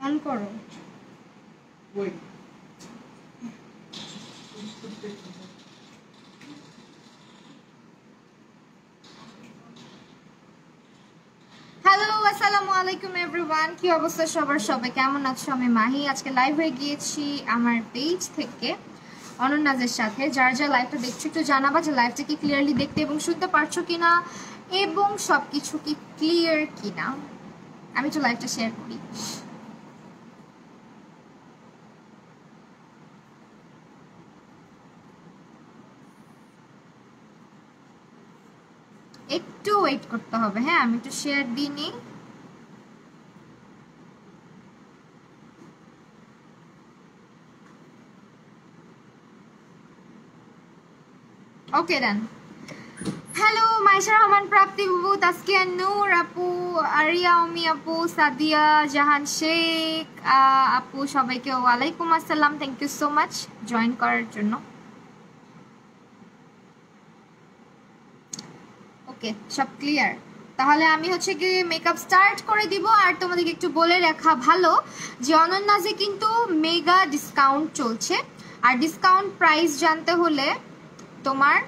On করো। Hello, আসসালামু আলাইকুম এভরিওয়ান। কি অবস্থা সবার? সবাই কেমন আছো? আমি মাহি। আজকে লাইভ হয়ে গিয়েছি আমার পেজ থেকে অনন্যাজের সাথে। যার যা লাইভটা দেখছো একটু জানাবা যে লাইভটা কি ক্লিয়ারলি দেখতে এবং শুনতে পারছো কিনা এবং সবকিছু কি ক্লিয়ার কিনা। আমি একটু লাইভটা শেয়ার করি। একটু ওয়েট করতে হবে। হ্যাঁ, আমি একটু শেয়ার দিই নি। ওকে ডান। হ্যালো মাইশা রহমান, প্রাপ্তি, বুবু, তাসকিয়া, নূর আপু, আরিয়া, অমি আপু, সাদিয়া, জাহান শেখ আপু, সবাইকে ওয়ালাইকুম আসসালাম। Thank you so much join করার জন্য। ওকে, সব ক্লিয়ার। তাহলে আমি হচ্ছে কি মেকআপ স্টার্ট করে দিব। আর তোমাদেরকে একটু বলে রাখা ভালো যে অনন্যাজে কিন্তু মেগা ডিসকাউন্ট চলছে। আর ডিসকাউন্ট প্রাইস জানতে হলে তোমার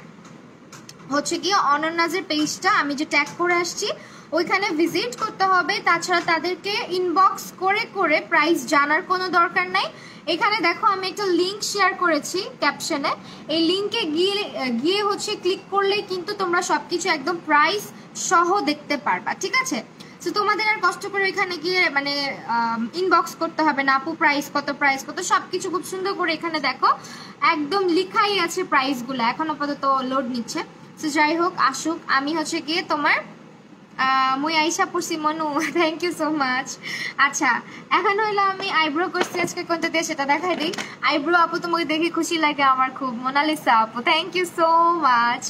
হচ্ছে গিয়ে অনন্যাজের পেজটা আমি যে ট্যাগ করে আসছি ওইখানে ভিজিট করতে হবে। তাছাড়া তাদেরকে ইনবক্স করে করে প্রাইস জানার কোনো দরকার নাই। এখানে দেখো আমি একটা লিঙ্ক শেয়ার করেছি ক্যাপশনে। এই লিঙ্কে গিয়ে হচ্ছে ক্লিক করলেই কিন্তু তোমরা সবকিছু একদম প্রাইস সহ দেখতে পারবা, ঠিক আছে? তো তোমাদের আর কষ্ট করে এখানে গিয়ে মানে ইনবক্স করতে হবে না, আপু প্রাইস কত সবকিছু খুব সুন্দর করে এখানে দেখো একদম লিখাই আছে প্রাইসগুলো। এখন আপাতত লোড নিচ্ছে। তো যাই হোক, আসুক। আমি হচ্ছে গিয়ে তোমার মুই আইসা পড়ছি মনু, থ্যাংক ইউ সো মাচ। আচ্ছা, এখন হইলো আমি আইব্রো করছি আজকে কোনটা দিয়ে সেটা দেখাই দিই। আইব্রো আপু তোমাকে দেখে খুশি লাগে আমার খুব, মোনালিসা আপু, থ্যাংক ইউ সো মাচ।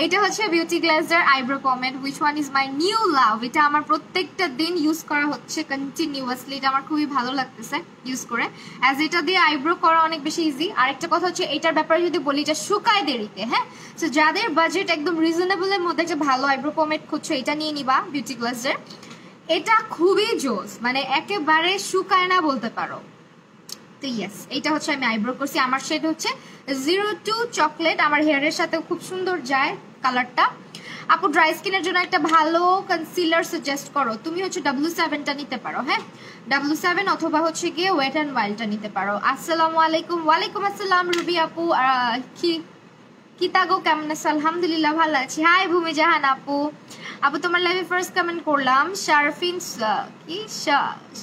এইটা হচ্ছে beauty glazer eyebrow pomade, which one is my new love. এটা আমার প্রত্যেকটা দিন ইউজ করা হচ্ছে কন্টিনিউয়াসলি। এটা আমার খুবই ভালো লাগতেছে ইউজ করে, অ্যাজ এটা দিয়ে আইব্রো করা অনেক বেশি ইজি। আরেকটা কথা হচ্ছে এটার ব্যাপারে যদি বলি, এটা শুকায় দেরিতে। হ্যাঁ, তো যাদের বাজেট একদম রিজনেবলের মধ্যে একটা ভালো আইব্রো পমেড খুঁজছো, এটা নিয়ে নিবা বিউটি গ্লেজার। এটা খুবই জোস, মানে একেবারে শুকায় না বলতে পারো। তো ইয়েস, এইটা হচ্ছে আমি আইব্রো করছি। আমার শেড হচ্ছে 02 চকলেট। আমার হেয়ারের সাথে খুব সুন্দর যায় কালারটা। আপু ড্রাই স্কিনের জন্য একটা ভালো কনসিলার সাজেস্ট করো। তুমি হচ্ছে W7টা নিতে পারো। হ্যাঁ, W7 অথবা হচ্ছে গিয়ে ওয়েট অ্যান্ড ওয়াইল্ডটা নিতে পারো। আসসালামু আলাইকুম। ওয়ালাইকুম আসসালাম রুবি আপু। কিতাগো কেমন আছে? আলহামদুলিল্লাহ ভালো আছি। হাই ভূমি জাহান আপু। আপু তোমার লাইভে ফার্স্ট কমেন্ট করলাম।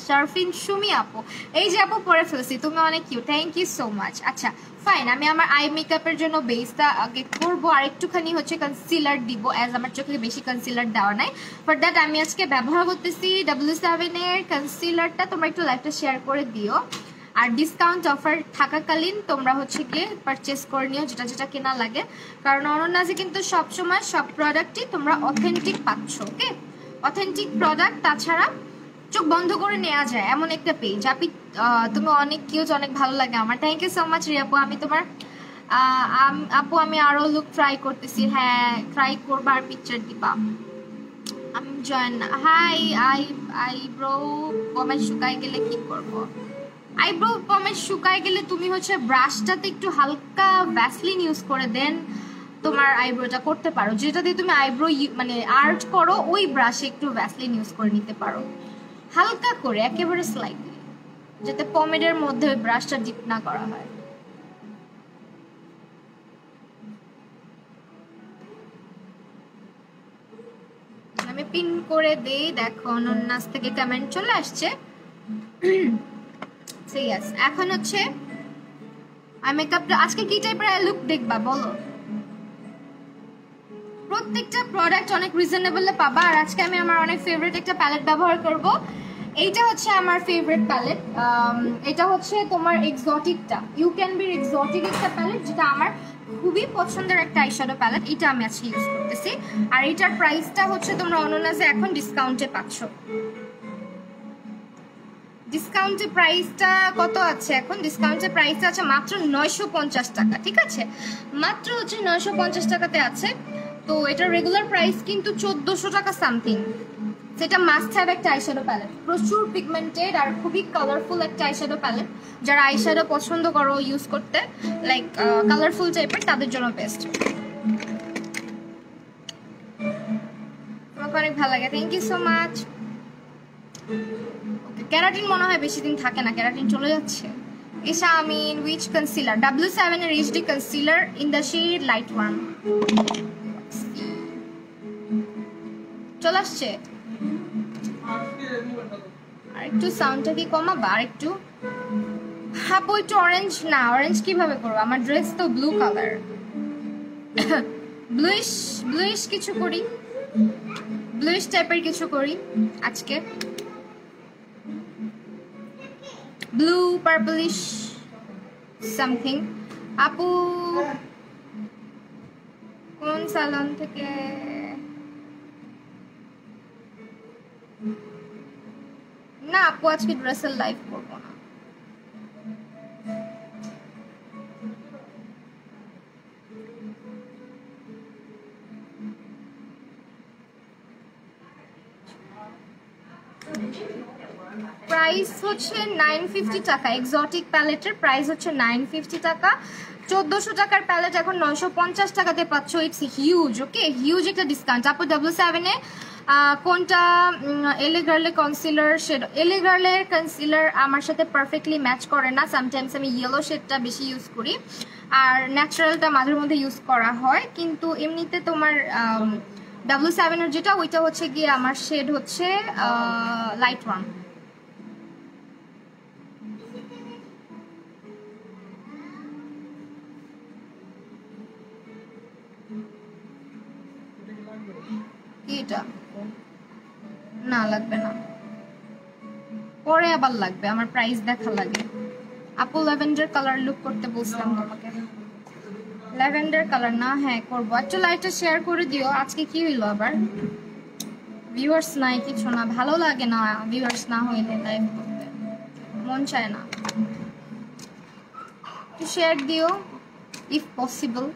শারফিন সুমি আপু, এই যে আপু পরে ফেলছি, তুমি অনেক cute, thank you so much. আচ্ছা ফাইন, আমি আমার আই মেকআপের জন্য বেসটা আগে করবো আর একটুখানি হচ্ছে কনসিলার দিব, অ্যাজ আমার চোখে বেশি কনসিলার দেওয়া নাই। ফর দ্যাট আমি আজকে ব্যবহার করতেছি W7 এর কনসিলারটা। তোমরা একটু লাইভটা শেয়ার করে দিও। আর ডিসকাউন্ট অফার থাকাকালীন তোমরা হচ্ছে গিয়ে পারচেস করে নিও যেটা যেটা কেনা লাগে, কারণ অনন্যাজে কিন্তু সবসময় সব প্রোডাক্টই তোমরা অথেন্টিক পাচ্ছ। ওকে, অথেন্টিক প্রোডাক্ট, তাছাড়া চোখ বন্ধ করে নেওয়া যায় এমন একটা পেজ। তুমি অনেক কিউট, অনেক ভালো লাগে আমার। থ্যাংক ইউ সো মাচ রিয়াপু। আমি তোমার আপু আমি আরো লুক ট্রাই করতেছি। হ্যাঁ, ট্রাই করবা আর পিকচার দিবা। আমি জয়েন। হাই, আইব্রো কমেন্ট শুকাই গেলে কি করবো? আইব্রো পমেড শুকায় গেলে তুমি হচ্ছে ব্রাশটাতে একটু হালকা ভ্যাসলিন ইউজ করে দেন তোমার আইব্রোটা করতে পারো। যেটা দিয়ে তুমি আইব্রো মানে আর্ট করো, ওই ব্রাশে একটু ভ্যাসলিন ইউজ করে নিতে পারো হালকা করে, একেবারে স্লাইটলি, যাতে পমেডের মধ্যে ওই ব্রাশটা ডিপ না করা হয়। আমি পিন করে দেই। দেখো অনন্যাস থেকে কমেন্ট চলে আসছে। এখন হচ্ছে মেকআপটা আজকে কি টাইপের লুক দেখবা বলো? প্রত্যেকটা প্রোডাক্ট অনেক রিজনেবলে পাবা। আর আজকে আমি আমার অনেক ফেভারিট একটা প্যালেট ব্যবহার করব। এইটা হচ্ছে আমার ফেভারিট প্যালেট। এটা হচ্ছে তোমার এক্সোটিকটা, ইউ ক্যান বি এক্সোটিক একটা প্যালেট, যেটা আমার খুবই পছন্দের একটা আইশ্যাডো প্যালেট। এটা আমি আজকে ইউজ করতেছি। আর এটার প্রাইসটা হচ্ছে তোমরা অনন্যাসে এখন ডিসকাউন্টে পাচ্ছ। ডিসকাউন্টের প্রাইসটা কত আছে এখন? ডিসকাউন্টের প্রাইসটা আছে মাত্র 950 টাকা। ঠিক আছে, মাত্র হচ্ছে 950 টাকাতে আছে। তো এটার রেগুলার প্রাইস কিন্তু 1400 টাকা সামথিং। সেটা মাস্ট হ্যাভ একটা আইশ্যাডো প্যালেট, প্রচুর পিগমেন্টেড আর খুবই কালারফুল একটা আইশ্যাডো প্যালেট। যারা আইশ্যাডো পছন্দ করো ইউজ করতে, লাইক কালারফুল টাইপের, তাদের জন্য বেস্ট। তোমাকে অনেক ভালো লাগে, thank you so much. Okay, keratin মনে হয় বেশি দিন থাকে না, ক্যারাটিন চলে যাচ্ছে। ইশা আমিন, উইচ কনসিলার? W7 এর HD concealer in the shade light warm. চলে আসছে। আরেকটু সাউন্ডটা কি কমাবা আরেকটু? আপু একটু অরেঞ্জ, না অরেঞ্জ কিভাবে করবো, আমার ড্রেস তো ব্লু কালার। ব্লুইশ ব্লুইশ কিছু করি, ব্লুইশ টাইপের কিছু করি আজকে, ব্লু পার্পলিশ সামথিং। আপু কোন সালন থেকে? না আপু আজকে ড্রেসের লাইভ করবো না। প্রাইস হচ্ছে 950 টাকা, এক্সোটিক প্যালেটের প্রাইস হচ্ছে 950 টাকা। 1400 টাকার প্যালেট এখন 950 টাকাতে পাচ্ছ। ইটস হিউজ, ওকে, হিউজ একটা ডিসকাউন্ট। আপু W7 এ কোনটা? এলে গার্লে কনসিলার শেড। এলে গার্লের কনসিলার আমার সাথে পারফেক্টলি ম্যাচ করে না, সামটাইমস আমি ইয়েলো শেডটা বেশি ইউজ করি আর ন্যাচারালটা মাঝে মধ্যে ইউজ করা হয়। কিন্তু এমনিতে তোমার W7 এর যেটা, ওইটা হচ্ছে গিয়ে আমার শেড হচ্ছে লাইট ওয়ার্ম। এটা না লাগবে না, পরে আবার লাগবে, আমার প্রাইস দেখা লাগে। আপু ল্যাভেন্ডার কালার লুক করতে বলছিলাম তোমাকে। ল্যাভেন্ডার কালার না, হ্যাঁ করবো। একটা লাইটটা শেয়ার করে দিও। আজকে কি হইলো আবার? ভিউয়ার্স নাই, কিছু না, ভালো লাগে না ভিউয়ার্স না হইলে লাইভ করতে, মন চায় না। একটু শেয়ার দিও ইফ পসিবল।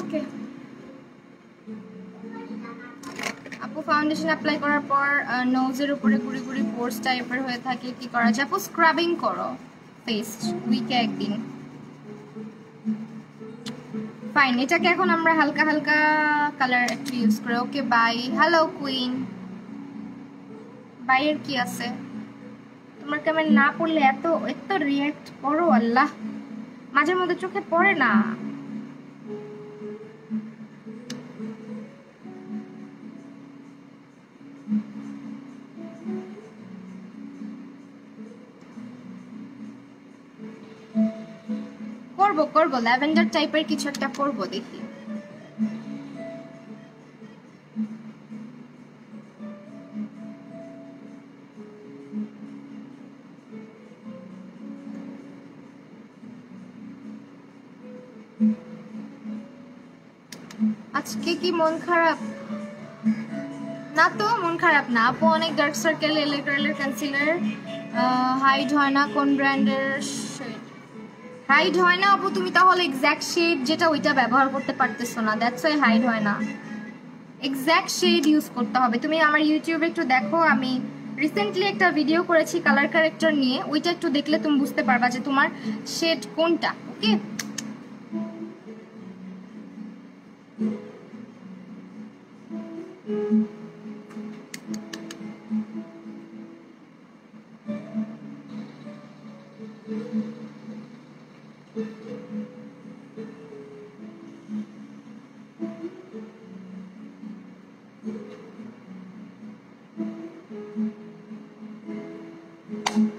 ওকে আপু, ফাউন্ডেশন অ্যাপ্লাই করার পর নোজের উপরে গুড়ি গুড়ি পোর্স টাইপের হয়ে থাকে, কি করা যায়? আপু স্ক্রাবিং করো ফেস উইকে একদিন। ফাইন, এটাকে এখন আমরা হালকা হালকা কালার একটু ইউজ করে। Okay bye. হ্যালো কুইন, বাইয়ের কি আছে? তোমার কেমন না পড়লে এত এত রিয়াক্ট করো, আল্লাহ, মাঝে মধ্যে চোখে পড়ে না। করবো করবো, ল্যাভেন্ডার টাইপের কিছু একটা করবো, দেখি। আজকে কি মন খারাপ? না তো, মন খারাপ না। আপু অনেক ডার্ক সার্কেল, এলে গার্লের কনসিলার হাইড হয় না, কোন ব্র্যান্ডের শেড হাইড হয় না? আপু তুমি তাহলে এক্স্যাক্ট শেড যেটা, ওইটা ব্যবহার করতে পারতেছো না, দ্যাটস ওয়াই হাইড হয় না। এক্স্যাক্ট শেড ইউজ করতে হবে। তুমি আমার ইউটিউবে একটু দেখো, আমি রিসেন্টলি একটা ভিডিও করেছি কালার কারেক্টর নিয়ে, ওইটা একটু দেখলে তুমি বুঝতে পারবা যে তোমার শেড কোনটা। ওকে,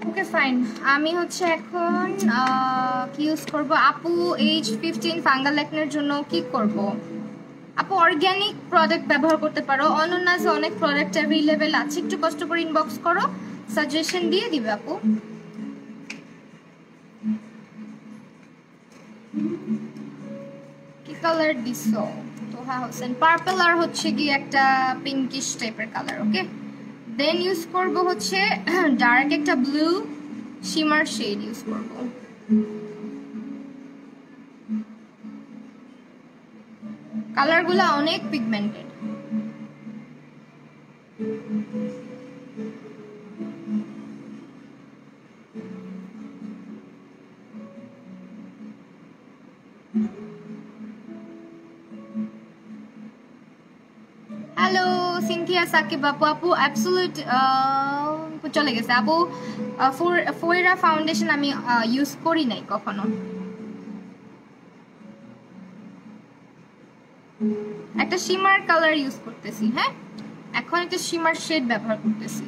ওকে ফাইন। আমি হচ্ছে এখন কি ইউজ করব? আপু এজ 15 ফাঙ্গাল অ্যাকনের জন্য কি করব? আপু অর্গানিক প্রোডাক্ট ব্যবহার করতে পারো, অনন্যাসে অনেক প্রোডাক্ট অ্যাভেলেবেল আছে, একটু কষ্ট করে ইনবক্স করো, সাজেশন দিয়ে দিবে আপু। কি কালার দিছো? তোহা হোসেন পার্পল আর হচ্ছে গিয়ে একটা পিঙ্কিশ টাইপের কালার। ওকে, দেন ইউজ করব হচ্ছে ডার্ক একটা ব্লু শিমার শেড ইউজ করব। কালারগুলো অনেক পিগমেন্টেড। হ্যালো সিনথিয়া সাকিব আপু, আপু অ্যাবসলিউট চলে গেছে আপু। ফোয়েরা ফাউন্ডেশন আমি ইউজ করি নাই কখনো। একটা শিমার কালার ইউজ করতেছি, হ্যাঁ এখন একটা শিমার শেড ব্যবহার করতেছি।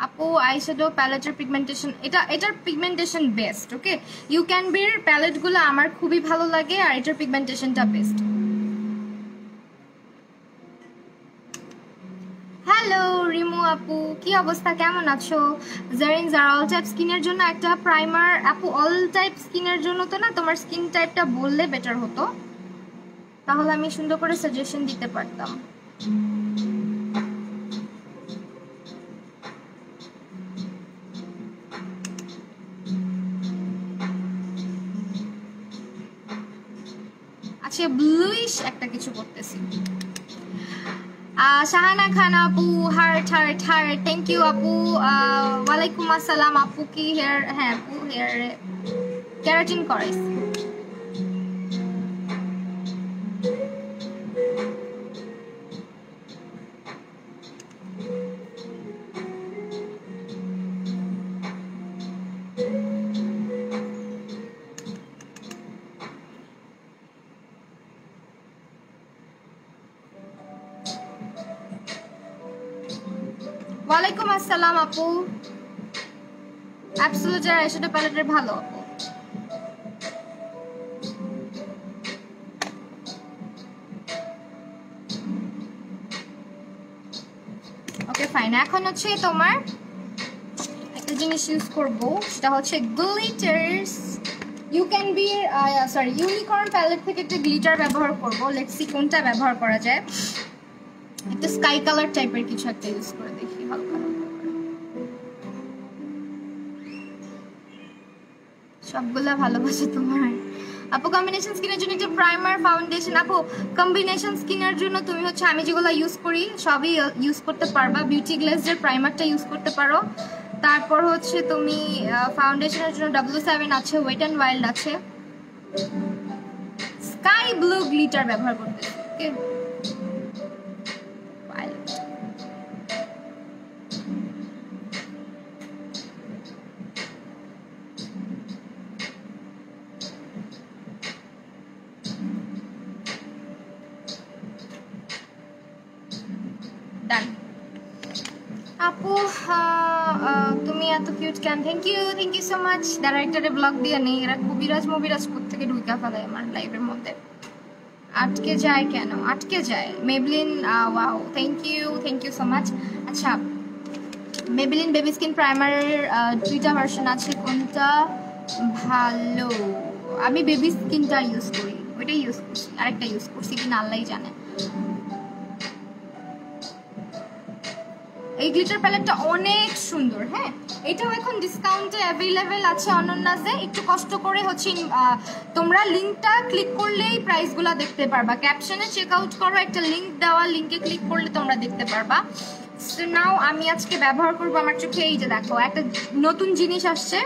আপু আইশ্যাডো প্যালেটের পিগমেন্টেশন, এটার pigmentation best. Okay, you can বির প্যালেটগুলো আমার খুবই ভালো লাগে আর এটার পিগমেন্টেশনটা বেস্ট। হ্যালো রিমু আপু, কি অবস্থা, কেমন আছো? জারিন যারা অল টাইপ স্কিনের জন্য একটা প্রাইমার। আপু অল টাইপ স্কিনের জন্য তো না, তোমার স্কিন টাইপটা বললে বেটার হতো, তাহলে আমি সুন্দর করে সাজেশন দিতে পারতাম। আচ্ছা ব্লুইশ একটা কিছু করতেছি। শাহানা খান আপু heart heart heart, thank you আপু। ওয়ালাইকুম আসসালাম আপু, কি হেয়ার, হ্যাঁ আপু হেয়ার ক্যারাটিন করাইছি। ওয়ালাইকুম আসসালাম আপু, অ্যাবসলিউট আইশ্যাডো প্যালেটের ভালো আপু। ওকে ফাইন, এখন হচ্ছে তোমার একটা জিনিস ইউজ করব, সেটা হচ্ছে glitters. You can be sorry unicorn palette থেকে একটা গ্লিটার ব্যবহার করব। লেটস সি কোনটা ব্যবহার করা যায়। একটা স্কাই কালার টাইপের কিছু একটা ইউজ করে দেখি, হালকা সবগুলা ভালোবাসা তোমার। আপু কম্বিনেশন স্কিনের জন্য একটা প্রাইমার ফাউন্ডেশন। আপু কম্বিনেশন স্কিনের জন্য তুমি হচ্ছে আমি যেগুলো ইউজ করি সবই ইউজ করতে পারবা। বিউটি গ্লেজের প্রাইমারটা ইউজ করতে পারো। তারপর হচ্ছে তুমি ফাউন্ডেশনের জন্য W7 আছে, ওয়েট অ্যান্ড ওয়াইল্ড আছে, স্কাই ব্লু গ্লিটার ব্যবহার করতে। ওকে আপু তুমি এত কিউট কেন? Thank you so much. ডাইরেক্টরে ব্লগ দিয়ে নেই, এরা কবিরাজ মবিরাজ থেকে ঢুকা ফেলায় আমার লাইভের মধ্যে। আটকে যায় কেন? আটকে যায় Maybelline. Wow, thank you so much. আচ্ছা মেবলিন বেবি স্কিন প্রাইমারের দুইটা ভার্সন আছে, কোনটা ভালো? আমি বেবি স্কিনটা ইউজ করি, ওইটাই ইউজ করছি, আরেকটা ইউজ করছি কিনা আল্লাহই জানে। এই গ্লিটার প্যালেটটা অনেক সুন্দর। হ্যাঁ এটাও এখন ডিসকাউন্টে অ্যাভেলেবেল আছে অনন্যাসে। একটু কষ্ট করে হচ্ছে তোমরা লিঙ্কটা ক্লিক করলেই প্রাইসগুলো দেখতে পারবা। ক্যাপশনে চেক আউট করো, একটা লিঙ্ক দেওয়া, লিঙ্কে ক্লিক করলে তোমরা দেখতে পারবা। সো নাও আমি আজকে ব্যবহার করবো, আমার চোখে এই যে দেখো একটা নতুন জিনিস আসছে।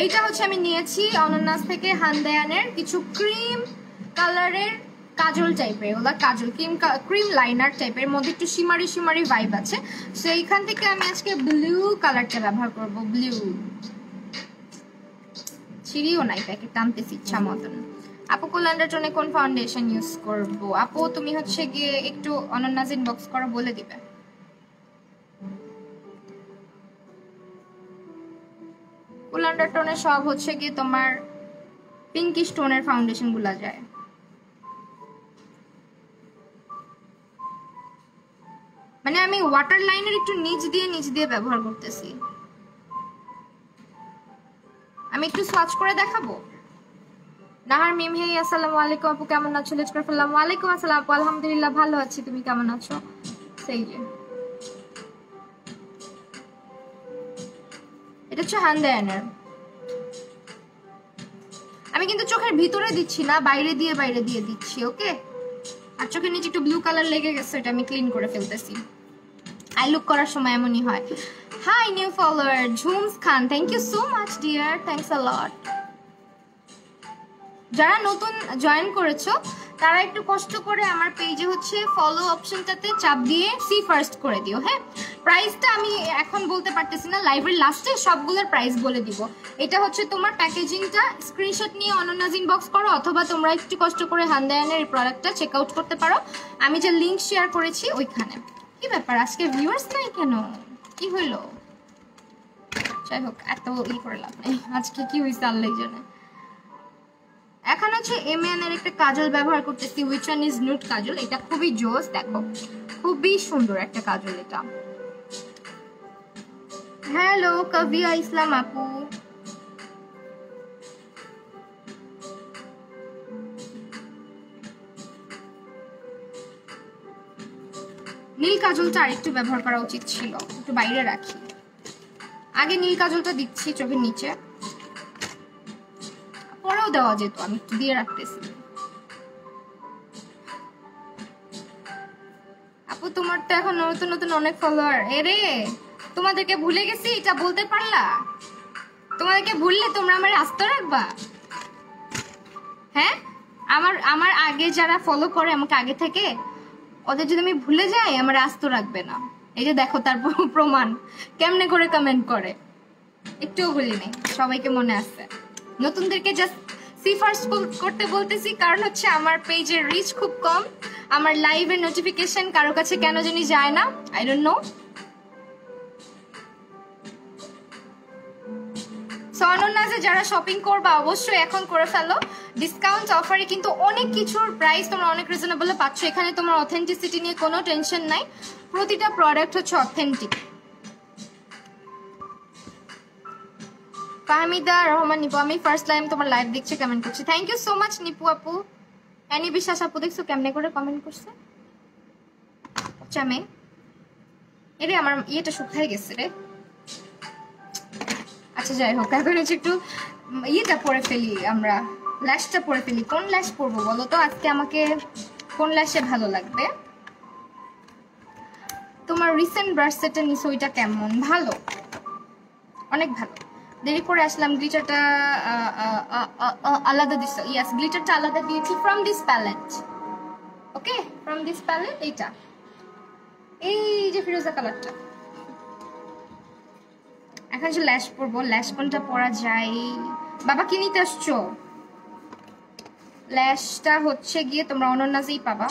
এইটা হচ্ছে আমি নিয়েছি অনন্যাস থেকে হান্দায়ানের কিছু ক্রিম কালারের কাজল টাইপের, ওগুলা কাজল ক্রিম লাইনার টাইপের মধ্যে একটু শিমারি শিমারি ভাইব আছে। সো এইখান থেকে আমি আজকে ব্লু কালারটা ব্যবহার করব। ব্লু ছিঁড়িও নাই, প্যাকেট টানতেছি ইচ্ছা মতন। আপু কোলান্ডার টোনে কোন ফাউন্ডেশন ইউজ করব? আপু তুমি হচ্ছে গিয়ে একটু অনন্যাস ইনবক্স করো, বলে দিবে। কোলান্ডার টোনে সব হচ্ছে গিয়ে তোমার পিঙ্কিশ টোনের ফাউন্ডেশন গুলা যায়। মানে আমি ওয়াটার লাইনের একটু নিচ দিয়ে ব্যবহার করতেছি। আমি একটু সোয়াচ করে দেখাবো। নাহার মিম, হে আসসালামু আলাইকুম আপু, কেমন আছো? লেটস করে ফেললাম। ওয়ালাইকুম আসসালাম আপু, আলহামদুলিল্লাহ ভালো আছি, তুমি কেমন আছো? সেই যে এটা হচ্ছে হ্যান্ড আয়নার। আমি কিন্তু চোখের ভিতরে দিচ্ছি না, বাইরে দিয়ে দিচ্ছি, ওকে? আর চোখের নিচে একটু ব্লু কালার লেগে গেছে, এটা আমি ক্লিন করে ফেলতেছি। আই লুক করার সময় এমনই হয়। Hi new follower Jhums Khan, thank you so much dear, thanks a lot. যারা নতুন জয়েন করেছো তারা একটু কষ্ট করে আমার পেজে হচ্ছে ফলো অপশনটাতে চাপ দিয়ে সি ফার্স্ট করে দিও, হ্যাঁ? প্রাইসটা আমি এখন বলতে পারতেছি না, লাইভের লাস্টে সবগুলোর প্রাইস বলে দিব। এটা হচ্ছে তোমার প্যাকেজিংটা স্ক্রিনশট নিয়ে অনন্যাজ ইনবক্স করো, অথবা তোমরা একটু কষ্ট করে হান্দায়ানের এই প্রোডাক্টটা চেক আউট করতে পারো আমি যে লিঙ্ক শেয়ার করেছি ওইখানে। কি ব্যাপার আজকে ভিউয়ার্স নাই কেন, কি হইলো? যাই হোক, এত করে লাভ নেই, আজকে কি হয়েছে আল্লাহ জানে। এখন হচ্ছে এমএন এর একটা কাজল ব্যবহার করতেছি, which one is nude কাজল। এটা খুবই জোস, দেখো খুবই সুন্দর একটা কাজল এটা। হ্যালো কাভিয়া ইসলাম আপু, নীল কাজলটা আরেকটু ব্যবহার করা উচিত ছিল, একটু বাইরে রাখি। আগে নীল কাজলটা দিচ্ছি চোখের নিচে, পরেও দেওয়া যেত, আমি একটু দিয়ে রাখতেছি। আপু তোমার তো এখন নতুন নতুন অনেক ফলোয়ার, এরে তোমাদেরকে ভুলে গেছি, এটা বলতে পারলা? তোমাদেরকে ভুললে তোমরা আমার আস্ত রাখবা? হ্যাঁ, আমার আগে যারা ফলো করে আমাকে আগে থেকে, ওদের যদি আমি ভুলে যাই আমার আস্ত রাখবে না। এই যে দেখো তার প্রমাণ, কেমনে করে কমেন্ট করে, একটুও ভুলি নেই, সবাইকে মনে আছে। নতুনদেরকে জাস্ট সি ফার্স্ট করতে বলতেছি, কারণ হচ্ছে আমার পেজের রিচ খুব কম, আমার লাইভের নোটিফিকেশন কারো কাছে কেন জানি যায় না, আই ডোন্ট নো। সো অনন্যাজে যারা শপিং করবা অবশ্যই এখন করে ফেলো, ডিসকাউন্ট অফারে কিন্তু অনেক কিছুর প্রাইস তোমরা অনেক রিজনেবলে পাচ্ছ। এখানে তোমার অথেন্টিসিটি নিয়ে কোনো টেনশন নাই, প্রতিটা প্রোডাক্ট হচ্ছে অথেন্টিক। ফাহমিদা রহমান নিপু, আমি ফার্স্ট টাইম তোমার লাইভ দেখছি, কমেন্ট করছি, thank you so much Nipu আপু। অ্যানি বিশ্বাস আপু দেখছো কেমনে করে কমেন্ট করছে, চামে এরে আমার ইয়েটা শুকায় গেছে রে। আচ্ছা যাই হোক, এখন হচ্ছে একটু ইয়েটা পরে ফেলি, আমরা ল্যাশটা পরে ফেলি। কোন ল্যাশ পরবো বলো তো আজকে, আমাকে কোন ল্যাশে ভালো লাগবে? তোমার রিসেন্ট ব্রাশ সেটটা নিছো, ওইটা কেমন? ভালো, অনেক ভালো। দেরি করে আসলাম, গ্লিটারটা আলাদা দিছো। ইয়েস, গ্লিটারটা আলাদা দিয়েছি from this palette, okay? From this palette, এইটা এই যে ফিরোজা কালারটা। এখন যে ল্যাশ পরবো, ল্যাশ কোনটা পরা যায়? বাবা কি নিতে আসছো? ল্যাশটা হচ্ছে গিয়ে তোমরা অনন্যাজেই পাবা।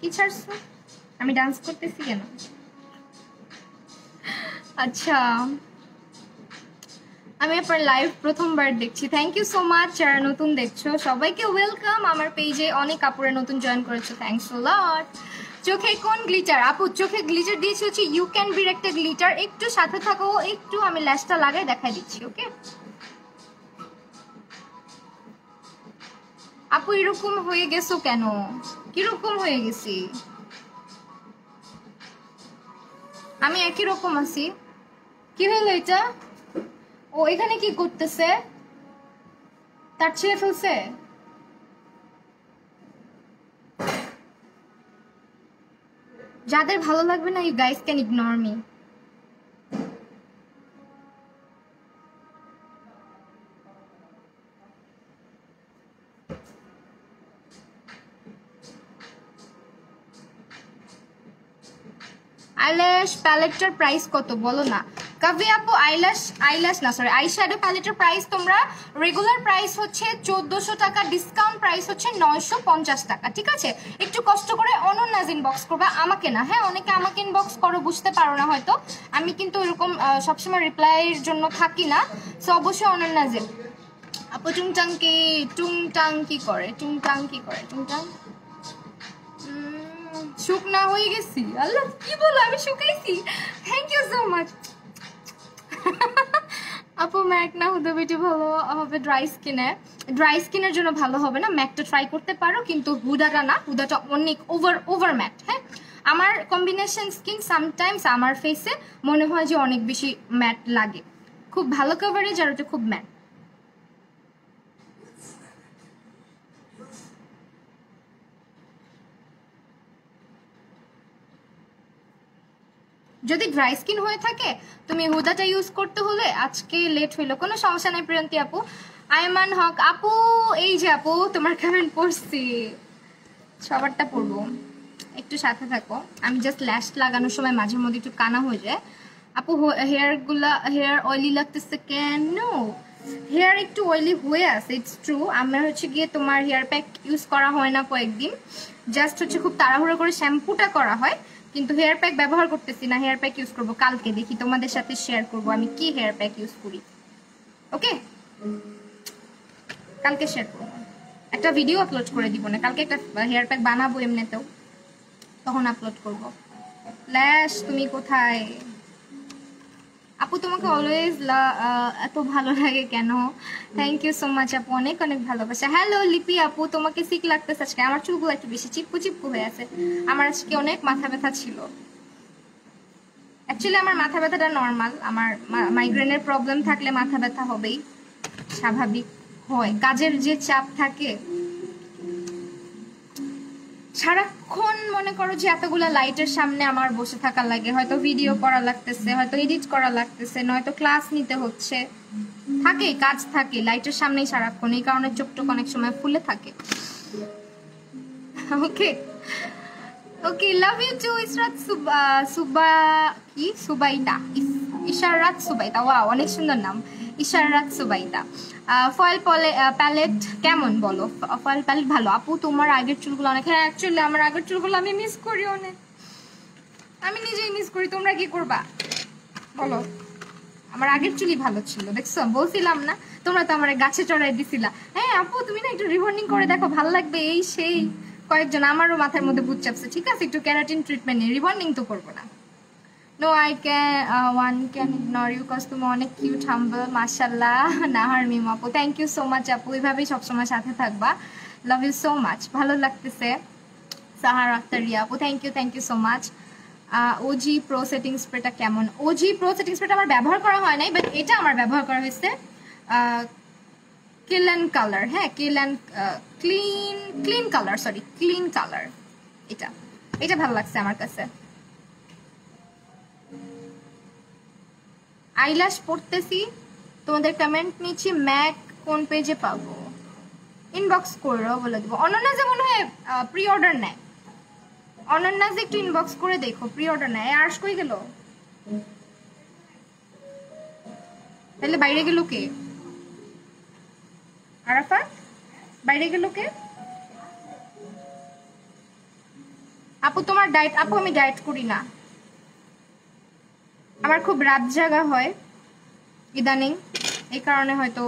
কি ছাড়ছো? আমি ডান্স করতেছি কেন? আচ্ছা, আমি আপনার লাইভ প্রথমবার দেখছি, থ্যাংক ইউ সো মাচ। যারা নতুন দেখছো সবাইকে ওয়েলকাম আমার পেজে, অনেক আপুরে নতুন জয়েন করেছো, থ্যাংকস আ লট। চোখে কোন গ্লিটার? আপু চোখে গ্লিটার দিয়েছি হচ্ছে ইউ ক্যান বি একটা গ্লিটার, একটু সাথে থাকো, একটু আমি ল্যাশটা লাগাই দেখাই দিচ্ছি, ওকে? আপু এরকম হয়ে গেছো কেন? কিরকম হয়ে গেছি? আমি একই রকম আছি। কি হলো এটা? ও এখানে কি করতেছে? তার ছিঁড়ে ফেলছে? যাদের ভালো লাগবে না, you guys can ignore me. Eyelash প্যালেটটার প্রাইস কত বলো না? কাভি আপু আইল্যাশ না সরি আইশ্যাডো প্যালেটের প্রাইস তোমরা রেগুলার প্রাইস হচ্ছে 1400 টাকা, ডিসকাউন্ট প্রাইস হচ্ছে 950 টাকা, ঠিক আছে? একটু কষ্ট করে অনন্যাজ ইনবক্স করবা, আমাকে না। হ্যাঁ, অনেকে আমাকে ইনবক্স করো, বুঝতে পারো না হয়তো, আমি কিন্তু এরকম সবসময় রিপ্লাইয়ের জন্য থাকি না, সো অবশ্যই অনন্যাজে। আপু টুংটাং কি করে টুংটাং শুকনা হয়ে গেছি। আল্লাহ কি বলো, আমি শুকাইছি। থ্যাংক ইউ সো মাচ আপু। ম্যাক না হুদা বেটি ভালো হবে ড্রাই স্কিনের জন্য ভালো হবে না। ম্যাকটা ট্রাই করতে পারো, কিন্তু হুদাটা না, হুদাটা অনেক ওভার ম্যাট। হ্যাঁ, আমার কম্বিনেশন স্কিন সামটাইমস আমার ফেসে মনে হয় যে অনেক বেশি ম্যাট লাগে। খুব ভালো কভারেজ আর ওটা খুব ম্যাট। যদি ড্রাই স্কিন হয়ে থাকে তুমি হুদাটা ইউজ করতে হলে আজকে লেট হইলো, কোনো সমস্যা নাই প্রিয়ন্তী আপু। আয়মান হক আপু, এই যে আপু তোমার কমেন্ট পড়ছি, সবারটা পড়বো, একটু সাথে থাকো। আমি জাস্ট ল্যাশ লাগানোর সময় মাঝে মধ্যে একটু কানা হয়ে যায়। আপু হেয়ার অয়েলি লাগতেছে কেন? হেয়ার একটু অয়েলি হয়ে আছে, ইটস ট্রু। আমার হচ্ছে গিয়ে তোমার হেয়ার প্যাক ইউজ করা হয় না কয়েকদিন, জাস্ট হচ্ছে খুব তাড়াহুড়ো করে শ্যাম্পুটা করা হয়, কিন্তু হেয়ার প্যাক ব্যবহার করতেছি না। হেয়ার প্যাক ইউজ করবো কালকে, দেখি তোমাদের সাথে শেয়ার করবো আমি কি হেয়ার প্যাক ইউজ করি। ওকে, কালকে শেয়ার করবো, একটা ভিডিও আপলোড করে দিব না, কালকে একটা হেয়ার প্যাক বানাবো এমনিতেও, তখন আপলোড করব। ল্যাশ তুমি কোথায় আপু? তোমাকে অলওয়েজ এত ভালো লাগে কেন? থ্যাংক ইউ সো মাচ আপু, অনেক অনেক ভালোবাসা। হ্যালো লিপি আপু, তোমাকে সিক লাগতেছে আজকে। আমার চুলগুলো একটু বেশি চিপকু হয়ে আছে। আমার আজকে অনেক মাথা ব্যথা ছিল। অ্যাকচুয়ালি আমার মাথা ব্যথাটা নর্মাল, আমার মাইগ্রেনের প্রবলেম থাকলে মাথা ব্যথা হবেই, স্বাভাবিক হয়। কাজের যে চাপ থাকে, সারাক্ষণ মনে করো যে এতগুলা লাইটের সামনে আমার বসে থাকা লাগে, হয়তো ভিডিও করা লাগতেছে, হয়তো এডিট করা লাগতেছে, নয়তো ক্লাস নিতে হচ্ছে, থাকে কাজ থাকে লাইটের সামনেই সারাক্ষণ, এই কারণে চোখটোক অনেক সময় ফুলে থাকে। Okay okay, love you too Ishrat Subaida, Ishrat Subaida, wow অনেক সুন্দর নাম, ইশারাত সুবাইদা। ফয়েল প্যালেট কেমন বলো? ফয়েল প্যালেট ভালো আপু। তোমার আগের চুলগুলো অনেক, হ্যাঁ অ্যাকচুয়ালি আমার আগের চুলগুলো আমি মিস করি অনেক, আমি নিজেই মিস করি। তোমরা কি করবা বলো? আমার আগের চুলই ভালো ছিল, দেখছো বলছিলাম না? তোমরা তো আমার গাছে চড়াই দিছিলা, হ্যাঁ আপু তুমি না একটু রিবন্ডিং করে দেখো, ভালো লাগবে, এই সেই কয়েকজন আমারও মাথার মধ্যে ভূত চাপছে। ঠিক আছে, একটু ক্যারাটিন ট্রিটমেন্ট নিয়ে, রিবন্ডিং তো করবো না। No I one can ignore you cause তুমি অনেক কিউট, হাম্বল, মাশাআল্লাহ। নাহার মিম আপু, থ্যাংক ইউ সো মাচ আপু, এইভাবেই সবসময় সাথে থাকবা, লাভ ইউ সো মাচ, ভালো লাগতেছে। সাহার আক্তার রিয়া আপু, thank you so much. OG pro setting স্প্রেটা কেমন? ওজি প্রো সেটিং স্প্রেটা আমার ব্যবহার করা হয় নাই, বাট এটা আমার ব্যবহার করা হয়েছে ক্লিন কালার, হ্যাঁ ক্লিন কালার, এটা ভালো লাগছে আমার কাছে। আইল্যাশ পড়তেছি, তোমাদের কমেন্ট নিচ্ছি। ম্যাক কোন পেজে পাবো? ইনবক্স করো, বলে দেবো। অনন্যা যেমন হয় প্রি অর্ডার নেয়, অনন্যা যে একটু ইনবক্স করে দেখো, প্রি অর্ডার নেয়। আর্শ কই গেল? তাহলে বাইরে গেল কে? আরাফাত বাইরে গেল কে? আপু তোমার ডায়েট? আপু আমি ডায়েট করি না, আমার খুব রাত জাগা হয় ইদানিং, এই কারণে হয়তো,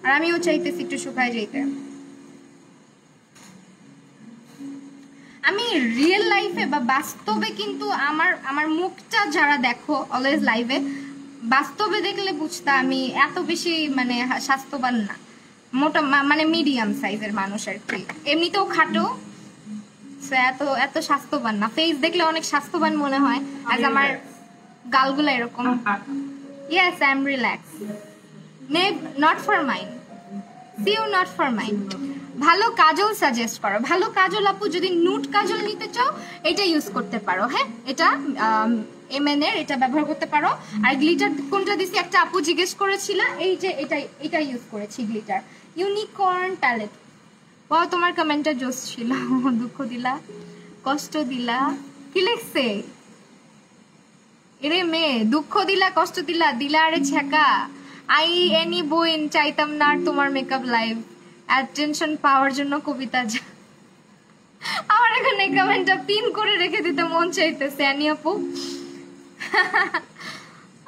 আর আমিও চাইতেছি একটু শুকায় যেতে। আমি রিয়েল লাইফে বা বাস্তবে কিন্তু আমার মুখটা যারা দেখো অলওয়েজ লাইভে, বাস্তবে দেখলে বুঝতা আমি এত বেশি মানে স্বাস্থ্যবান না, মোটা মানে মিডিয়াম সাইজের মানুষ আর কি, এমনিতেও খাটো, এত স্বাস্থ্যবান না। ফেস দেখলে অনেক স্বাস্থ্যবান মনে হয়, আজ আমার গালগুলো এরকম। Yes I am relax, not for mind, so not for mind. ভালো কাজল সাজেস্ট করো। ভালো কাজল আপু, যদি নুট কাজল নিতে চাও এটা ইউজ করতে পারো, হ্যাঁ এটা এমএন এর, এটা ব্যবহার করতে পারো। আর গ্লিটার কোনটা দিছি একটা আপু জিজ্ঞেস করেছিল, এই যে এটা ইউজ করেছি, গ্লিটার ইউনিকর্ন প্যালেট। বাহ তোমার কমেন্টটা জোস ছিল, দুঃখ দিলা, কষ্ট দিলা, কি লিখছে? এরে মেয়ে, দুঃখ দিলা, কষ্ট দিলা, দিলা আরে ছ্যাকা। আই এনি বইন চাইতাম না আর তোমার মেকআপ লাইভ, অ্যাটেনশন পাওয়ার জন্য কবিতা যা। আমার এখানে কমেন্টটা পিন করে রেখে দিতে মন চাইতেছে, অ্যানি আপু।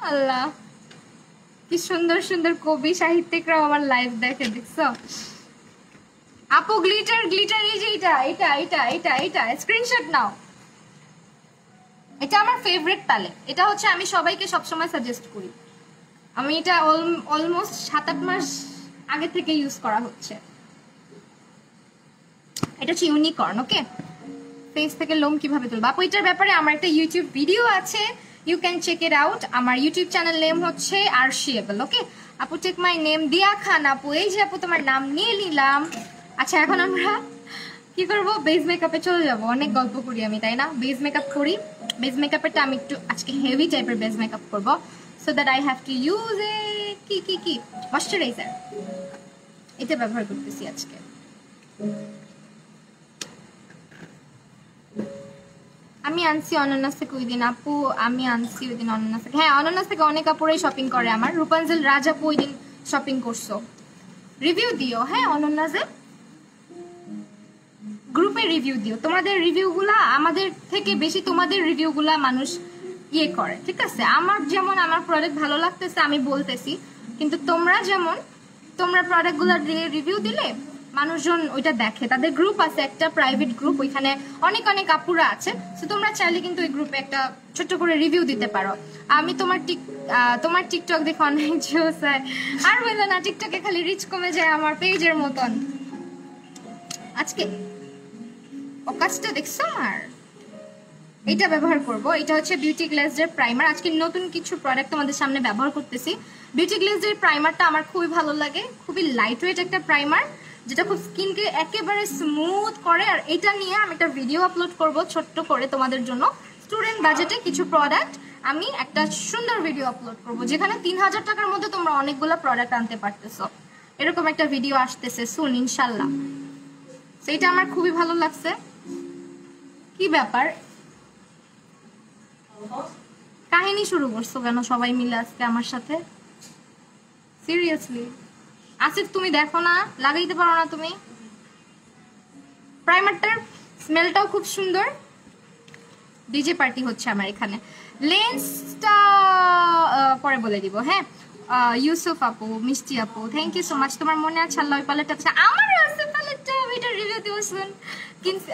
আল্লাহ কি সুন্দর সুন্দর কবি সাহিত্যিকরাও আমার লাইভ দেখে, দেখছো আপু? গ্লিটার গ্লিটার, এই যে এটা স্ক্রিনশট নাও। এটা আমার ফেভারিট প্যালেট। এটা হচ্ছে আমি সবাইকে সবসময় সাজেস্ট করি। আমি এটা অলমোস্ট 7-8 মাস আগে থেকে ইউজ করা হচ্ছে। এটা হচ্ছে ইউনিকর্ন। ওকে, ফেস থেকে লোম কিভাবে তুলবো আপু, এটার ব্যাপারে আমার একটা ইউটিউব ভিডিও আছে, you can check it out. আমার ইউটিউব চ্যানেল নেম হচ্ছে আরশিয়েবল। ওকে আপু, টেক মাই নেম দিয়া খান। আপু এই যে আপু তোমার নাম নিয়ে নিলাম। আচ্ছা এখন আমরা কি করবো, বেস মেকআপে চলে যাবো। অনেক গল্প করি আমি, তাই না? বেস মেকআপ করি। বেস মেকআপেরটা আমি একটু আজকে হেভি টাইপের বেস মেকআপ করবো, so that I have to use a কি ময়শ্চারাইজার। এটা ব্যবহার করতেছি আজকে। আমি আনছি অনন্যাস থেকে ওই দিন আপু, আমি আনছি ওই দিন অনন্যাস থেকে। হ্যাঁ, অনন্যাস থেকে অনেক আপুরাই শপিং করে আমার। রূপাঞ্জল রাজ আপু ওই দিন শপিং করছো। রিভিউ দিও, হ্যাঁ অনন্যাসে গ্রুপে রিভিউ দিও। তোমাদের রিভিউগুলা আমাদের থেকে বেশি, তোমাদের রিভিউগুলা মানুষ ইয়ে করে, ঠিক আছে? আমার যেমন আমার প্রোডাক্ট ভালো লাগতেছে আমি বলতেছি, কিন্তু তোমরা যেমন তোমরা প্রোডাক্টগুলো রিভিউ দিলে মানুষজন ওইটা দেখে। তাদের গ্রুপ আছে একটা প্রাইভেট গ্রুপ, ওইখানে অনেক অনেক আপুরা আছে। তো তোমরা চাইলে কিন্তু ওই গ্রুপে একটা ছোট্ট করে রিভিউ দিতে পারো। আমি তোমার টিকটক দেখে অনেক জোস হয়। আর বললো না, টিকটকে খালি রিচ কমে যায় আমার পেজের মতন। আজকে কাজটা দেখছো আমার? এটা ব্যবহার করব। এটা হচ্ছে বিউটি গ্লেজের প্রাইমার। আজকে নতুন কিছু প্রোডাক্ট তোমাদের সামনে ব্যবহার করতেছি। বিউটি গ্লেজের প্রাইমারটা আমার খুবই ভালো লাগে, খুবই লাইট ওয়েট একটা প্রাইমার, যেটা খুব স্কিনকে একেবারে স্মুথ করে। আর এটা নিয়ে আমি একটা ভিডিও আপলোড করব ছোট্ট করে তোমাদের জন্য। স্টুডেন্ট বাজেটে কিছু প্রোডাক্ট আমি একটা সুন্দর ভিডিও আপলোড করব, যেখানে 3000 টাকার মধ্যে তোমরা অনেকগুলো প্রোডাক্ট আনতে পারতেছো। এরকম একটা ভিডিও আসতেছে সুন ইনশাল্লাহ। সেটা আমার খুবই ভালো লাগছে। কি ব্যাপার, কাহিনী শুরু করছো কেন সবাই মিলে আজকে আমার সাথে? সিরিয়াসলি আসিফ, তুমি দেখো না, লাগাইতে পারো না তুমি? প্রাইমারটার স্মেলটাও খুব সুন্দর। ডিজে পার্টি হচ্ছে আমার এখানে। লেন্সটা পরে বলে দিব। হ্যাঁ, ইউসুফ আপু, মিষ্টি আপু, থ্যাংক ইউ সো মাচ। তোমার মনে আছে আল্লাহ ওই প্যালেটটা আছে? আমারও আছে প্যালেটটা, এটা রিভিউ দিয়েছিলেন, কিন্তু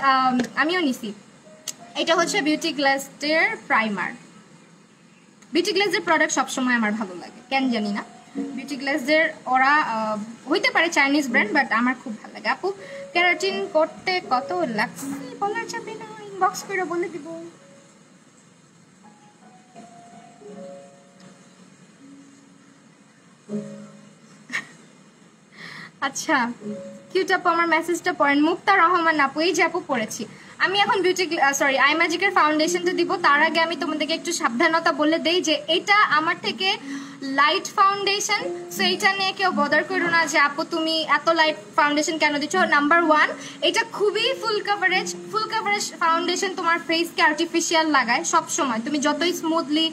আমিও নিছি। এটা হচ্ছে বিউটি গ্লেজের প্রাইমার। বিউটি গ্লেজের প্রোডাক্ট সবসময় আমার ভালো লাগে, কেন জানি না। বিউটি গ্লেজের ওরা হইতে পারে চাইনিজ ব্র্যান্ড, বাট আমার খুব ভালো লাগে। আপু কেরাটিন করতে কত লাগছে বলা যাবে না, ইনবক্স করে বলে দিব। আচ্ছা, কিউট আপু আমার মেসেজটা পড়েন। মুক্তা রহমান আপু, এই যে আপু পড়েছি। আমি এখন আই ম্যাজিকের ফাউন্ডেশনটা দিব। তার আগে আমি তোমাদেরকে একটু সাবধানতা বলে দেই যে এটা আমার থেকে লাইট ফাউন্ডেশন, সো এইটা নিয়ে কেউ বদার করো না যে আপু তুমি এত লাইট ফাউন্ডেশন কেন দিচ্ছ। নাম্বার 1, এটা খুবই ফুল কাভারেজ ফাউন্ডেশন। তোমার ফেসকে আর্টিফিশিয়াল লাগায় সব সময়। তুমি যতই স্মুথলি,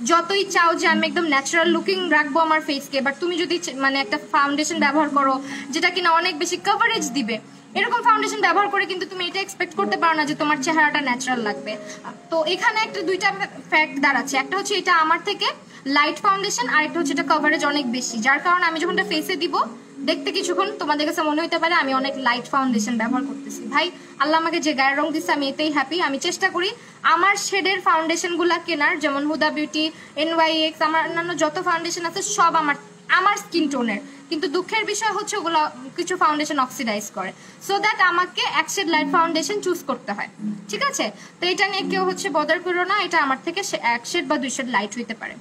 যতই চাও যে আমি একদম ন্যাচারাল লুকিং রাখবো আমার ফেসকে, বাট তুমি যদি মানে একটা ফাউন্ডেশন ব্যবহার করো যেটা কিনা অনেক বেশি কাভারেজ দিবে, এরকম ফাউন্ডেশন ব্যবহার করে কিন্তু তুমি এটা এক্সপেক্ট করতে পারো না যে তোমার চেহারাটা ন্যাচারাল লাগবে। তো এখানে একটা দুইটা ফ্যাক্ট দাঁড়াচ্ছে। একটা হচ্ছে এটা আমার থেকে লাইট ফাউন্ডেশন, আর একটা হচ্ছে এটা কভারেজ অনেক বেশি, যার কারণে আমি যখন এটা ফেসে দিব দেখতে কিছুক্ষণ তোমাদের কাছে মনে হতে পারে আমি অনেক লাইট ফাউন্ডেশন ব্যবহার করতেছি। ভাই আল্লাহ আমাকে যে গায়ের রং দিচ্ছে আমি এতেই হ্যাপি। আমি চেষ্টা করি আমার শেডের ফাউন্ডেশন গুলা কেনার, যেমন হুদা বিউটি, NYX, আমার অন্যান্য যত ফাউন্ডেশন আছে সব আমার স্কিন টোনের। কিন্তু দুঃখের বিষয় হচ্ছে ওগুলো কিছু ফাউন্ডেশন অক্সিডাইজ করে, সো দ্যাট আমাকে এক শেড লাইট ফাউন্ডেশন চুজ করতে হয়। ঠিক আছে, তো এটা নিয়ে কেউ হচ্ছে বদার করো না, এটা আমার থেকে এক শেড বা 2 শেড লাইট হইতে পারে।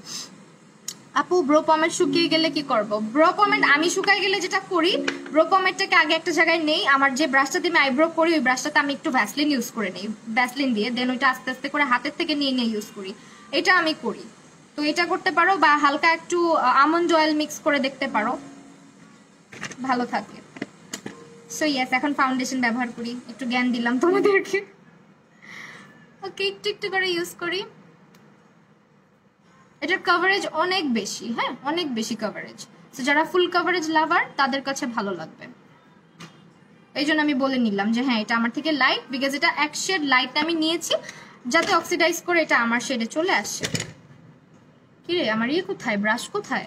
আপু ব্রো পমেট শুকিয়ে গেলে কি করব? ব্রো পমেট আমি শুকাই গেলে যেটা করি, ব্রো পমেটটাকে আগে একটা জায়গায় নেই, আমার যে ব্রাশটা দিয়ে আমি আইব্রো করি ওই ব্রাশটাতে আমি একটু ভ্যাসলিন ইউজ করে নিই, ভ্যাসলিন দিয়ে দেন ওইটা আস্তে আস্তে করে হাতের থেকে নিয়ে নিয়ে ইউজ করি। এটা আমি করি, তো এটা করতে পারো, বা হালকা একটু আমন্ড অয়েল মিক্স করে দেখতে পারো, ভালো থাকে। সো ইয়েস, এখন ফাউন্ডেশন ব্যবহার করি, একটু জ্ঞান দিলাম তোমাদেরকে। ওকে, একটু একটু করে ইউজ করি। এটার কভারেজ অনেক বেশি, হ্যাঁ অনেক বেশি কভারেজ, তো যারা ফুল কভারেজ লাভার তাদের কাছে ভালো লাগবে। এই জন্য আমি বলে নিলাম যে হ্যাঁ এটা আমার থেকে লাইট, বিকজ এটা এক শেড লাইট আমি নিয়েছি যাতে অক্সিডাইজ করে এটা আমার শেডে চলে আসে। কিরে আমার ইয়ে কোথায়, ব্রাশ কোথায়?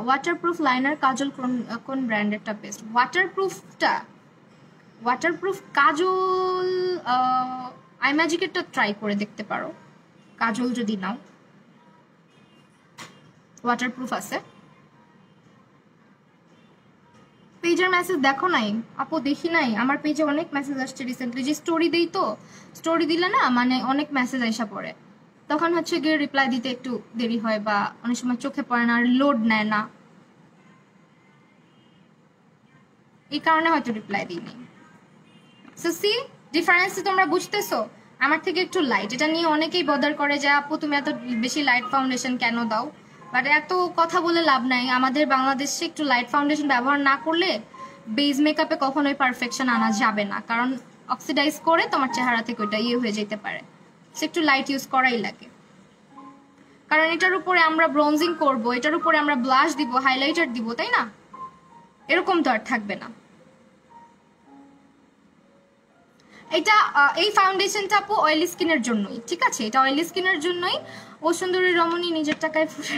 ওয়াটারপ্রুফ লাইনার কাজল কোন ব্র্যান্ডেরটা বেস্ট? ওয়াটারপ্রুফ কাজল আইম্যাজিকেরটা ট্রাই করে দেখতে পারো, কাজল যদি নাও ওয়াটারপ্রুফ আছে। পেজের মেসেজ দেখো নাই আপু? দেখি নাই, আমার পেজে অনেক মেসেজ আসছে রিসেন্টলি, যে স্টোরি দেই তো, স্টোরি দিলে না মানে অনেক মেসেজ আইসা পড়ে, তখন হচ্ছে গিয়ে রিপ্লাই দিতে একটু দেরি হয় বা অনেক সময় চোখে পড়ে না, আর লোড নেয় না, এই কারণে হয়তো রিপ্লাই দিইনি। সো সি ডিফারেন্স তোমরা বুঝতেছো? আমার থেকে একটু লাইট, এটা নিয়ে অনেকেই বদার করে যে আপু তুমি এত বেশি লাইট ফাউন্ডেশন কেন দাও, বাট এত কথা বলে লাভ নাই। আমাদের বাংলাদেশে একটু লাইট ফাউন্ডেশন ব্যবহার না করলে বেজ মেকআপে কখনোই পারফেকশন আনা যাবে না, কারণ অক্সিডাইজ করে তোমার চেহারা থেকে ওইটা হয়ে যেতে পারে। সে একটু লাইট ইউজ করাই লাগে, কারণ এটার উপরে আমরা ব্রোনজিং করব, এটার উপরে আমরা ব্লাশ দিব, হাইলাইটার দিব, তাই না? এরকম তো আর থাকবে না। এটা এই ফাউন্ডেশনটা আপু অয়েলি স্কিনের জন্যই, ঠিক আছে? এটা অয়েলি স্কিনের জন্যই। ও সুন্দরী রমণী নিজের টাকায় ফুটে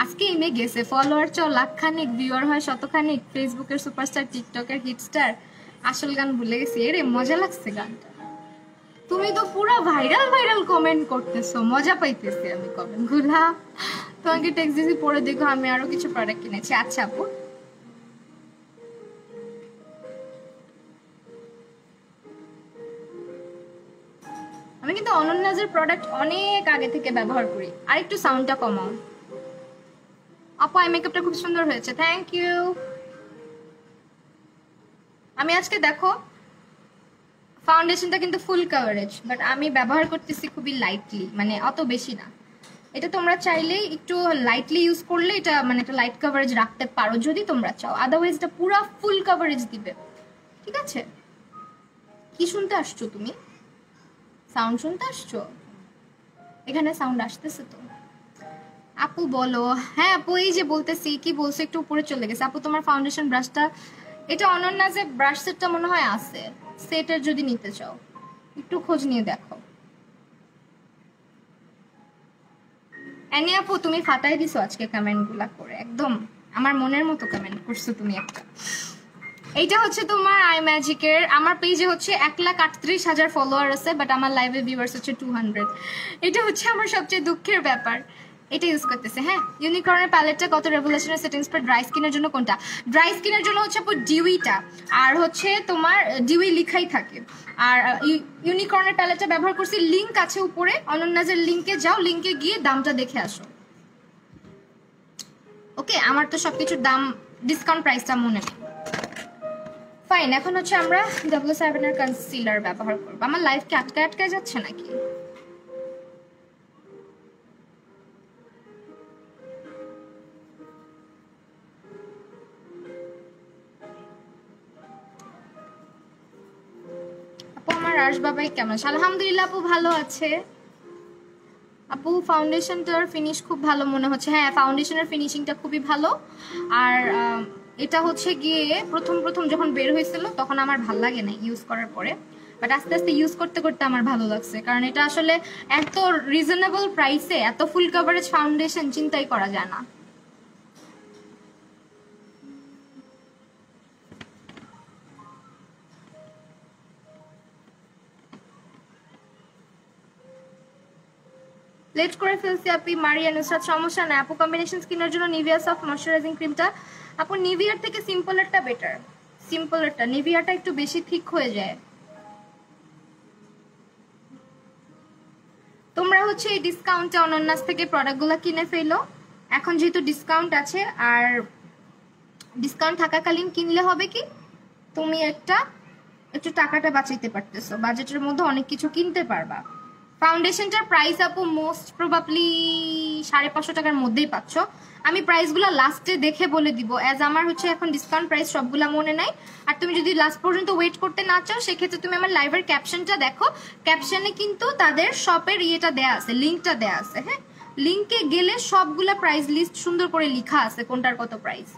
আজকে এমে গেছে, ফলোয়ার চ লাখখানিক, ভিউয়ার হয় শতখানিক, ফেসবুকের সুপারস্টার, টিকটকের হিটস্টার, আসল গান ভুলে গেছি। এরে মজা লাগছে গানটা, তুমি তো পুরো ভাইরাল কমেন্ট করতেছো, মজা পাইতেছি আমি কমেন্ট গুলা। তোমাকে টেক্সট দিছি পরে দেখো, আমি আরো কিছু প্রোডাক্ট কিনেছি। আচ্ছা আপু, আমি কিন্তু অনন্যাজের প্রোডাক্ট অনেক আগে থেকে ব্যবহার করি। আর একটু সাউন্ডটা কমাও আপু, আই মেকআপটা খুব সুন্দর হয়েছে, থ্যাংক ইউ। আমি আজকে দেখো ফাউন্ডেশনটা কিন্তু ফুল কভারেজ, বাট আমি ব্যবহার করতেছি খুবই লাইটলি, মানে অত বেশি না। এটা তোমরা চাইলে একটু লাইটলি ইউজ করলে এটা মানে একটা লাইট কভারেজ রাখতে পারো যদি তোমরা চাও, আদারওয়াইজ এটা পুরো ফুল কভারেজ দিবে, ঠিক আছে? কি শুনতে আসছো তুমি? সাউন্ড শুনতে আসছো? এখানে সাউন্ড আসতেছে তো? আপু বলো। হ্যাঁ আপু, এই যে বলতেছি, কি বলছো, একটু উপরে চলে গেছে। আপু তোমার ফাউন্ডেশন ব্রাশটা, এটা অনন্যা যে ব্রাশ সেটটা মনে হয় আছে, সেটের যদি নিতে চাও একটু খোঁজ নিয়ে দেখো। এনে আপু তুমি ফাটাই দিছো আজকে কমেন্ট গুলা করে, একদম আমার মনের মতো কমেন্ট করছো তুমি একটা। এইটা হচ্ছে তোমার আই ম্যাজিকের, আমার পেজে হচ্ছে 1,38,000 ফলোয়ার আছে, বাট আমার লাইভে ভিউয়ার্স হচ্ছে 200। এটা হচ্ছে আমার সবচেয়ে দুঃখের ব্যাপার। এটা ইউজ করতেছে। হ্যাঁ, ইউনিকর্নের প্যালেটটা কত রেভলিউশনারি সেটিং স্প্রে ড্রাই স্কিনের জন্য কোনটা? ড্রাই স্কিনের জন্য হচ্ছে আপু ডিউইটা, আর হচ্ছে তোমার ডিউই লিখাই থাকে। আর ইউনিকর্নের প্যালেটটা ব্যবহার করছি, লিংক আছে উপরে, অনন্যাজের লিংকে যাও, লিংকে গিয়ে দামটা দেখে আসো। ওকে, আমার তো সবকিছুর দাম ডিসকাউন্ট প্রাইসটা মনে নেই। ফাইন, এখন হচ্ছে আমরা W7 এর কনসিলার ব্যবহার করব। আমার লাইফ কি আটকে যাচ্ছে নাকি? আপু আমার রাশ বাবাই কেমন আছে? আলহামদুলিল্লাহ আপু ভালো আছে। আপু ফাউন্ডেশনটার ফিনিশ খুব ভালো মনে হচ্ছে। হ্যাঁ, ফাউন্ডেশনের ফিনিশিংটা খুবই ভালো। আর এটা হচ্ছে গিয়ে প্রথম যখন বের হয়েছিল তখন আমার ভাল লাগে না ইউজ করার পরে, বাট আস্তে আস্তে ইউজ করতে করতে আমার ভালো লাগছে, কারণ এটা আসলে এত রিজনেবল প্রাইসে এত ফুল কভারেজ ফাউন্ডেশন চিন্তাই করা যায় না। লেট করে ফেলছি আপনি মারিয়া নুসরাত, সমস্যা না আপু। কম্বিনেশন স্কিনের জন্য নিভিয়া সফট ময়শ্চারাইজিং ক্রিমটা আপু নিভিয়ার থেকে সিম্পলেরটা বেটার। সিম্পলেরটা, নিভিয়াটা একটু বেশি থিক হয়ে যায়। তোমরা হচ্ছে এই ডিসকাউন্টে অনন্যাস থেকে প্রোডাক্টগুলো কিনে ফেলো। এখন যেহেতু ডিসকাউন্ট আছে, আর ডিসকাউন্ট থাকাকালীন কিনলে হবে কি তুমি একটু টাকাটা বাঁচাইতে পারতেছো, বাজেটের মধ্যে অনেক কিছু কিনতে পারবা। ফাউন্ডেশনটার প্রাইস আপু মোস্ট প্রবাবলি 550 টাকার মধ্যেই পাচ্ছ। আমি প্রাইসগুলো লাস্টে দেখে বলে দিব, অ্যাজ আমার হচ্ছে এখন ডিসকাউন্ট প্রাইস সবগুলা মনে নাই। আর তুমি যদি লাস্ট পর্যন্ত ওয়েট করতে না চাও, সেক্ষেত্রে তুমি আমার লাইভের ক্যাপশনটা দেখো, ক্যাপশনে কিন্তু তাদের শপের ইয়েটা দেয়া আছে, লিঙ্কটা দেয়া আছে। হ্যাঁ, লিঙ্কে গেলে সবগুলা প্রাইস লিস্ট সুন্দর করে লেখা আছে কোনটার কত প্রাইস।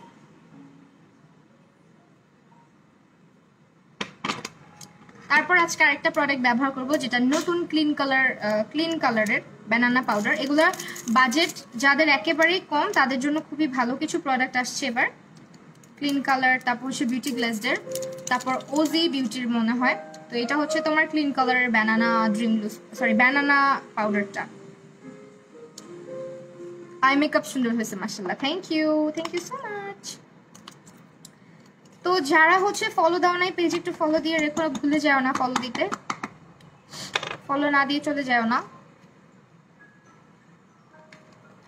তারপর আজকে আরেকটা প্রোডাক্ট ব্যবহার করব যেটা নতুন ক্লিন কালারের ব্যানানা পাউডার। এগুলা বাজেট যাদের একেবারেই কম তাদের জন্য খুবই ভালো কিছু প্রোডাক্ট আসছে এবার। ক্লিন কালার, তারপর হচ্ছে বিউটি গ্লেজডের, তারপর ওজি বিউটির মনে হয়। তো এটা হচ্ছে তোমার ক্লিন কালারের ব্যানানা ব্যানানা পাউডারটা। আই মেকআপ সুন্দর হয়েছে মাশাআল্লাহ, থ্যাংক ইউ সো মাচ। তো যারা হচ্ছে ফলো দাও নাই পেজ একটু ফলো দিয়ে রেখো, ভুলে যাও না ফলো দিতে, ফলো না দিয়ে চলে যাও না।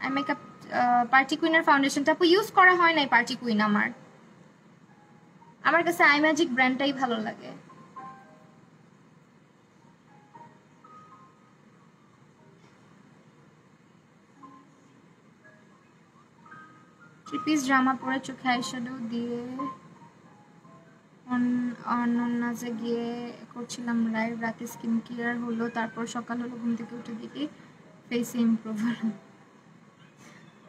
আই মেকআপ পার্টি কুইনের ফাউন্ডেশনটা আপু ইউজ করা হয় নাই। পার্টি কুইন আমার কাছে আই ম্যাজিক ব্র্যান্ডটাই ভালো লাগে। থ্রি পিস জামা পরে চোখে আইশ্যাডো দিয়ে অনন্যাজে গিয়ে করছিলাম লাইভ, রাতে স্কিন কেয়ার হলো, তারপর সকাল হলো, ঘুম থেকে উঠে দেখি ফেসে ইমপ্রুভ হলো।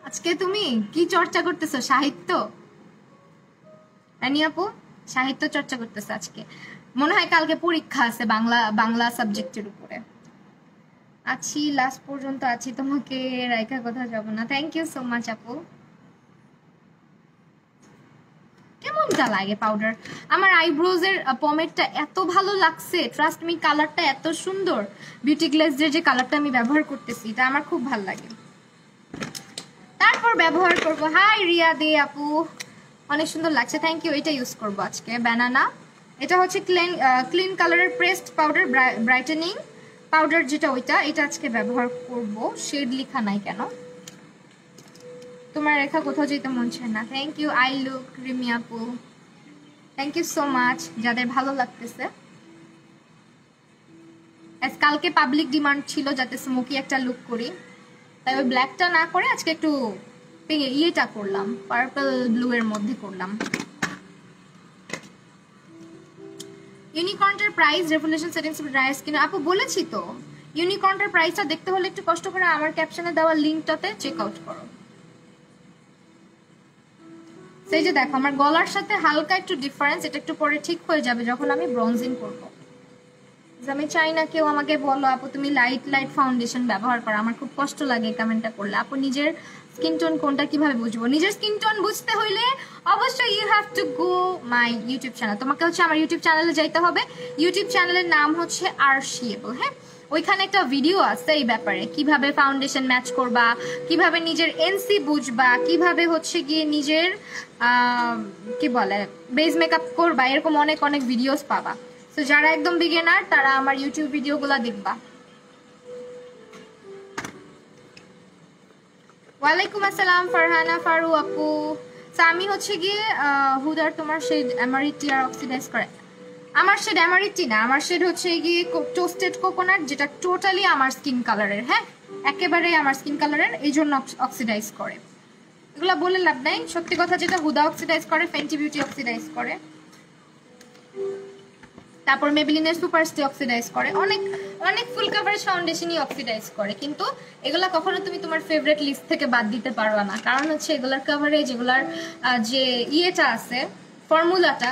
আজকে তুমি কি চর্চা করতেছো? সাহিত্য? রানী আপু সাহিত্য চর্চা করতেছে আজকে, মনে হয় কালকে পরীক্ষা আছে বাংলা সাবজেক্টের উপরে। আছি লাস্ট পর্যন্ত আছি, তোমাকে রাইখা কথা যাব না। থ্যাংক ইউ সো মাচ আপু। কেমনটা লাগে পাউডার? আমার আইব্রোজ এর পমেডটা এত ভালো লাগছে, ট্রাস্ট মি, কালারটা এত সুন্দর। বিউটি গ্লেজের যে কালারটা আমি ব্যবহার করতেছি এটা আমার খুব ভালো লাগে। তারপর ব্যবহার করব, হাই রিয়া দে আপু, অনেক সুন্দর লাগছে, থ্যাংক ইউ। এটা ইউজ করব আজকে, ব্যানানা। এটা হচ্ছে ক্লিন কালারের প্রেসড পাউডার, ব্রাইটেনিং পাউডার যেটা ওইটা, এটা আজকে ব্যবহার করব। শেড লেখা নাই কেন? তোমার রেখা কোথাও যেতে মন চায় না। থ্যাংক ইউ আই লুক রিমি আপু, থ্যাংক ইউ সো মাচ। যাদের ভালো লাগতেছে, কালকে পাবলিক ডিমান্ড ছিল যাতে স্মোকি একটা লুক করি, তাই ওই ব্ল্যাকটা না করে আজকে একটু ইয়েটা করলাম, পার্পল ব্লু এর মধ্যে করলাম। ইউনিকর্নটার price revolution settings dry skin আপু বলেছি তো। ইউনিকর্নটার প্রাইসটা দেখতে হলে একটু কষ্ট করে আমার ক্যাপশনে দেওয়া লিংকটাতে চেক আউট করো। সেই যে দেখো আমার গলার সাথে হালকা একটু ডিফারেন্স, এটা একটু পরে ঠিক হয়ে যাবে যখন আমি ব্রঞ্জিং করব। আমি চাই না কেউ আমাকে বলো আপু তুমি লাইট ফাউন্ডেশন ব্যবহার করো, আমার খুব কষ্ট লাগে কমেন্টটা করলে। আপু নিজের স্কিন টোন কোনটা কিভাবে বুঝবো? নিজের স্কিন টোন বুঝতে হইলে অবশ্যই you have to go my YouTube channel. তোমাকে হচ্ছে আমার ইউটিউব চ্যানেলে যাইতে হবে। ইউটিউব চ্যানেলের নাম হচ্ছে আরশিয়েবল। হ্যাঁ, ওইখানে একটা ভিডিও আছে এই ব্যাপারে, কিভাবে ফাউন্ডেশন ম্যাচ করবা, কিভাবে নিজের এনসি বুঝবা, কিভাবে হচ্ছে গিয়ে নিজের কি বলে বেস মেকআপ করবা, এরকম অনেক অনেক ভিডিওস পাবা। তো যারা একদম বিগিনার তারা আমার ইউটিউব ভিডিওগুলো দেখবা। ওয়ালাইকুম আসসালাম ফারহানা ফারু আপু। আমি হচ্ছে গিয়ে হুদার তোমার শেড অ্যামারিটি আর অক্সিডাইজ করে। আমার শেড অ্যামারিটি না, আমার শেড হচ্ছে গিয়ে টোস্টেড কোকোনাট, যেটা টোটালি আমার স্কিন কালারের। হ্যাঁ, একেবারে আমার স্কিন কালারের, এই জন্য অক্সিডাইজ করে। এগুলো বলে লাভ নাই, সত্যি কথা যেটা হুদা অক্সিডাইজ করে, ফেন্টি বিউটি অক্সিডাইজ করে, তারপর মেবেলিনের সুপারস্টে অক্সিডাইজ করে, অনেক অনেক ফুল কাভারেজ ফাউন্ডেশনই অক্সিডাইজ করে। কিন্তু এগুলা কখনো তুমি তোমার ফেভারিট লিস্ট থেকে বাদ দিতে পারবা না, কারণ হচ্ছে এগুলার কাভারেজ, এগুলার যে ইয়েটা আছে, ফর্মুলাটা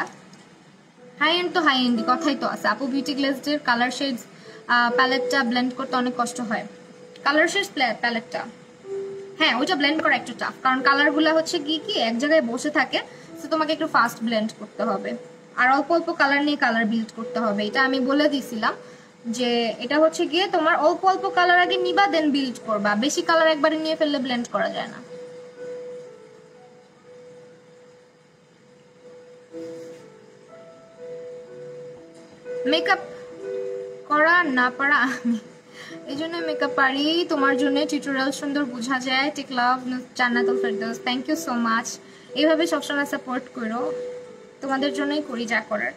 হাই এন্ড তো হাই এন্ড কথাই তো আছে। আপু বিউটি গ্লেজের কালার শেডস প্যালেটটা ব্লেন্ড করতে অনেক কষ্ট হয়। কালার শেডস প্যালেটটা, হ্যাঁ ওইটা ব্লেন্ড করা একটু টাফ, কারণ কালারগুলো হচ্ছে কি এক জায়গায় বসে থাকে, তো তোমাকে একটু ফাস্ট ব্লেন্ড করতে হবে, আর অল্প অল্প কালার নিয়ে কালার বিল্ড করতে হবে। এটা আমি বলে দিছিলাম যে এটা হচ্ছে গিয়ে তোমার অল্প অল্প কালার আগে নিবা, দেন বিল্ড করবা। বেশি কালার একবারে নিয়ে ফেললে ব্লেন্ড করা যায় না। মেকআপ করা না পারা আমি, এই জন্য মেকআপ পারি, তোমার জন্য টিউটোরিয়াল সুন্দর বোঝা যায়। Take love Jannatul Ferdous, thank you so much. এইভাবে সবসময় সাপোর্ট করো, তোমাদের জন্যই করি যা করার।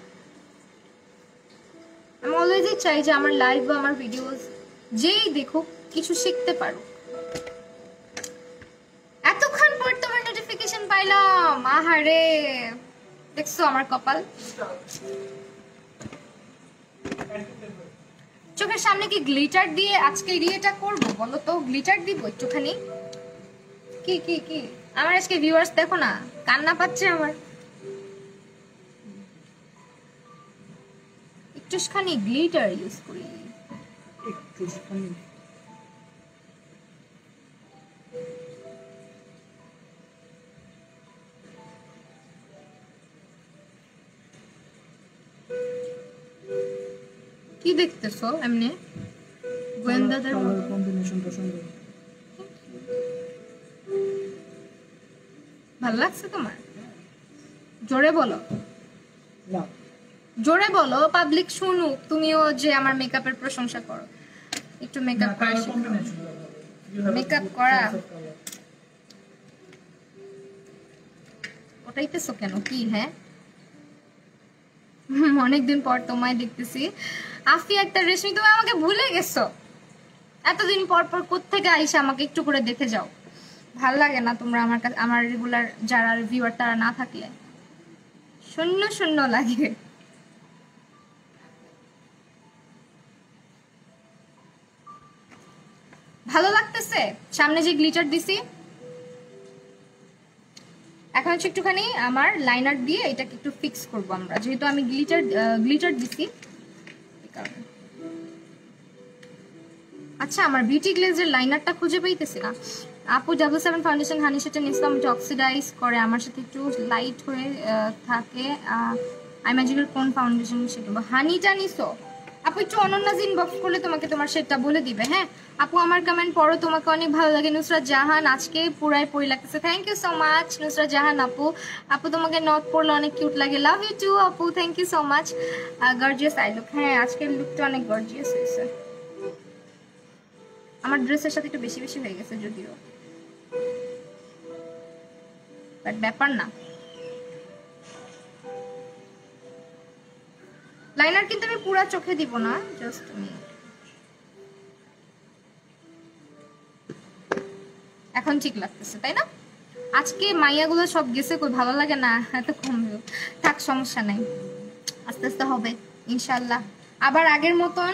আমি অলওয়েজই চাই যে আমার লাইভ বা আমার ভিডিওস যেই দেখুক কিছু শিখতে পারো। এতক্ষণ পর তোমার নোটিফিকেশন পাইলাম, আহারে দেখছো আমার কপাল। চোখের সামনে কি গ্লিটার দিয়ে আজকে ইয়েটা করবো বলো তো? গ্লিটার দিব একটুখানি। কি কি কি আমার আজকে ভিউয়ার্স দেখো না, কান্না পাচ্ছে আমার। একটুখানি গ্লিটার ইউজ করি, একটুখানি। কি দেখতেছো এমনি? গোয়েন্দাদের কালার কম্বিনেশনটা সুন্দর। ভালো লাগছে তোমার? জোরে বলো, না জোরে বলো, পাবলিক শুনুক তুমিও যে আমার মেকআপের প্রশংসা করো। একটু মেকআপ করা শিখো। মেকআপ করা ওটাইতেছো কেন কি? হ্যাঁ অনেকদিন পর তোমায় দেখতেছি। আফি একটা রেশমি, তুমি আমাকে ভুলে গেছো? এতদিন পর পর কোত্থেকে আইসা আমাকে একটু করে দেখে যাও। ভাল লাগে না তোমরা আমার কাছে, আমার রেগুলার যারা রিভিউয়ার তারা না থাকলে শূন্য শূন্য লাগে। ভালো লাগতেছে সামনে যে গ্লিটার দিছি। এখন হচ্ছে একটুখানি আমার লাইনার দিয়ে এটাকে একটু ফিক্স করব আমরা, যেহেতু আমি গ্লিটার দিছি এই কারণে। আচ্ছা আমার বিউটি গ্লেজের লাইনারটা খুঁজে পাইতেছি না। আপু 77 ফাউন্ডেশন হানি সেটা নিছিলাম, এটা অক্সিডাইজ করে আমার সাথে একটু লাইট হয়ে থাকে। আই ম্যাজিকের কোন ফাউন্ডেশন সেটা হানিটা নিছো? আপু একটু অনন্যাজ ইনবক্স করলে তোমাকে তোমার সেটটা বলে দিবে। হ্যাঁ আপু আমার কমেন্ট পড়ো, তোমাকে অনেক ভালো লাগে। নুসরাত জাহান আজকে পুরাই পরি লাগতেছে, thank you so much Nusrat Jahan আপু। আপু তোমাকে নট পড়লে অনেক কিউট লাগে, লাভ ইউ টু আপু, thank you so much. Gorgeous I look, হ্যাঁ আজকের লুকটা অনেক গর্জিয়াস হয়েছে। আমার ড্রেসের সাথে একটু বেশি বেশি হয়ে গেছে যদিও, বাট ব্যাপার না। লাইনার কিন্তু আমি পুরা চোখে দিব না, জাস্ট আমি এখন ঠিক লাগতেছে তাই না? আজকে মাইয়াগুলো সব গেছে কই, ভালো লাগে না এত কম। থাক সমস্যা নাই, আস্তে আস্তে হবে ইনশাল্লাহ। আবার আগের মতন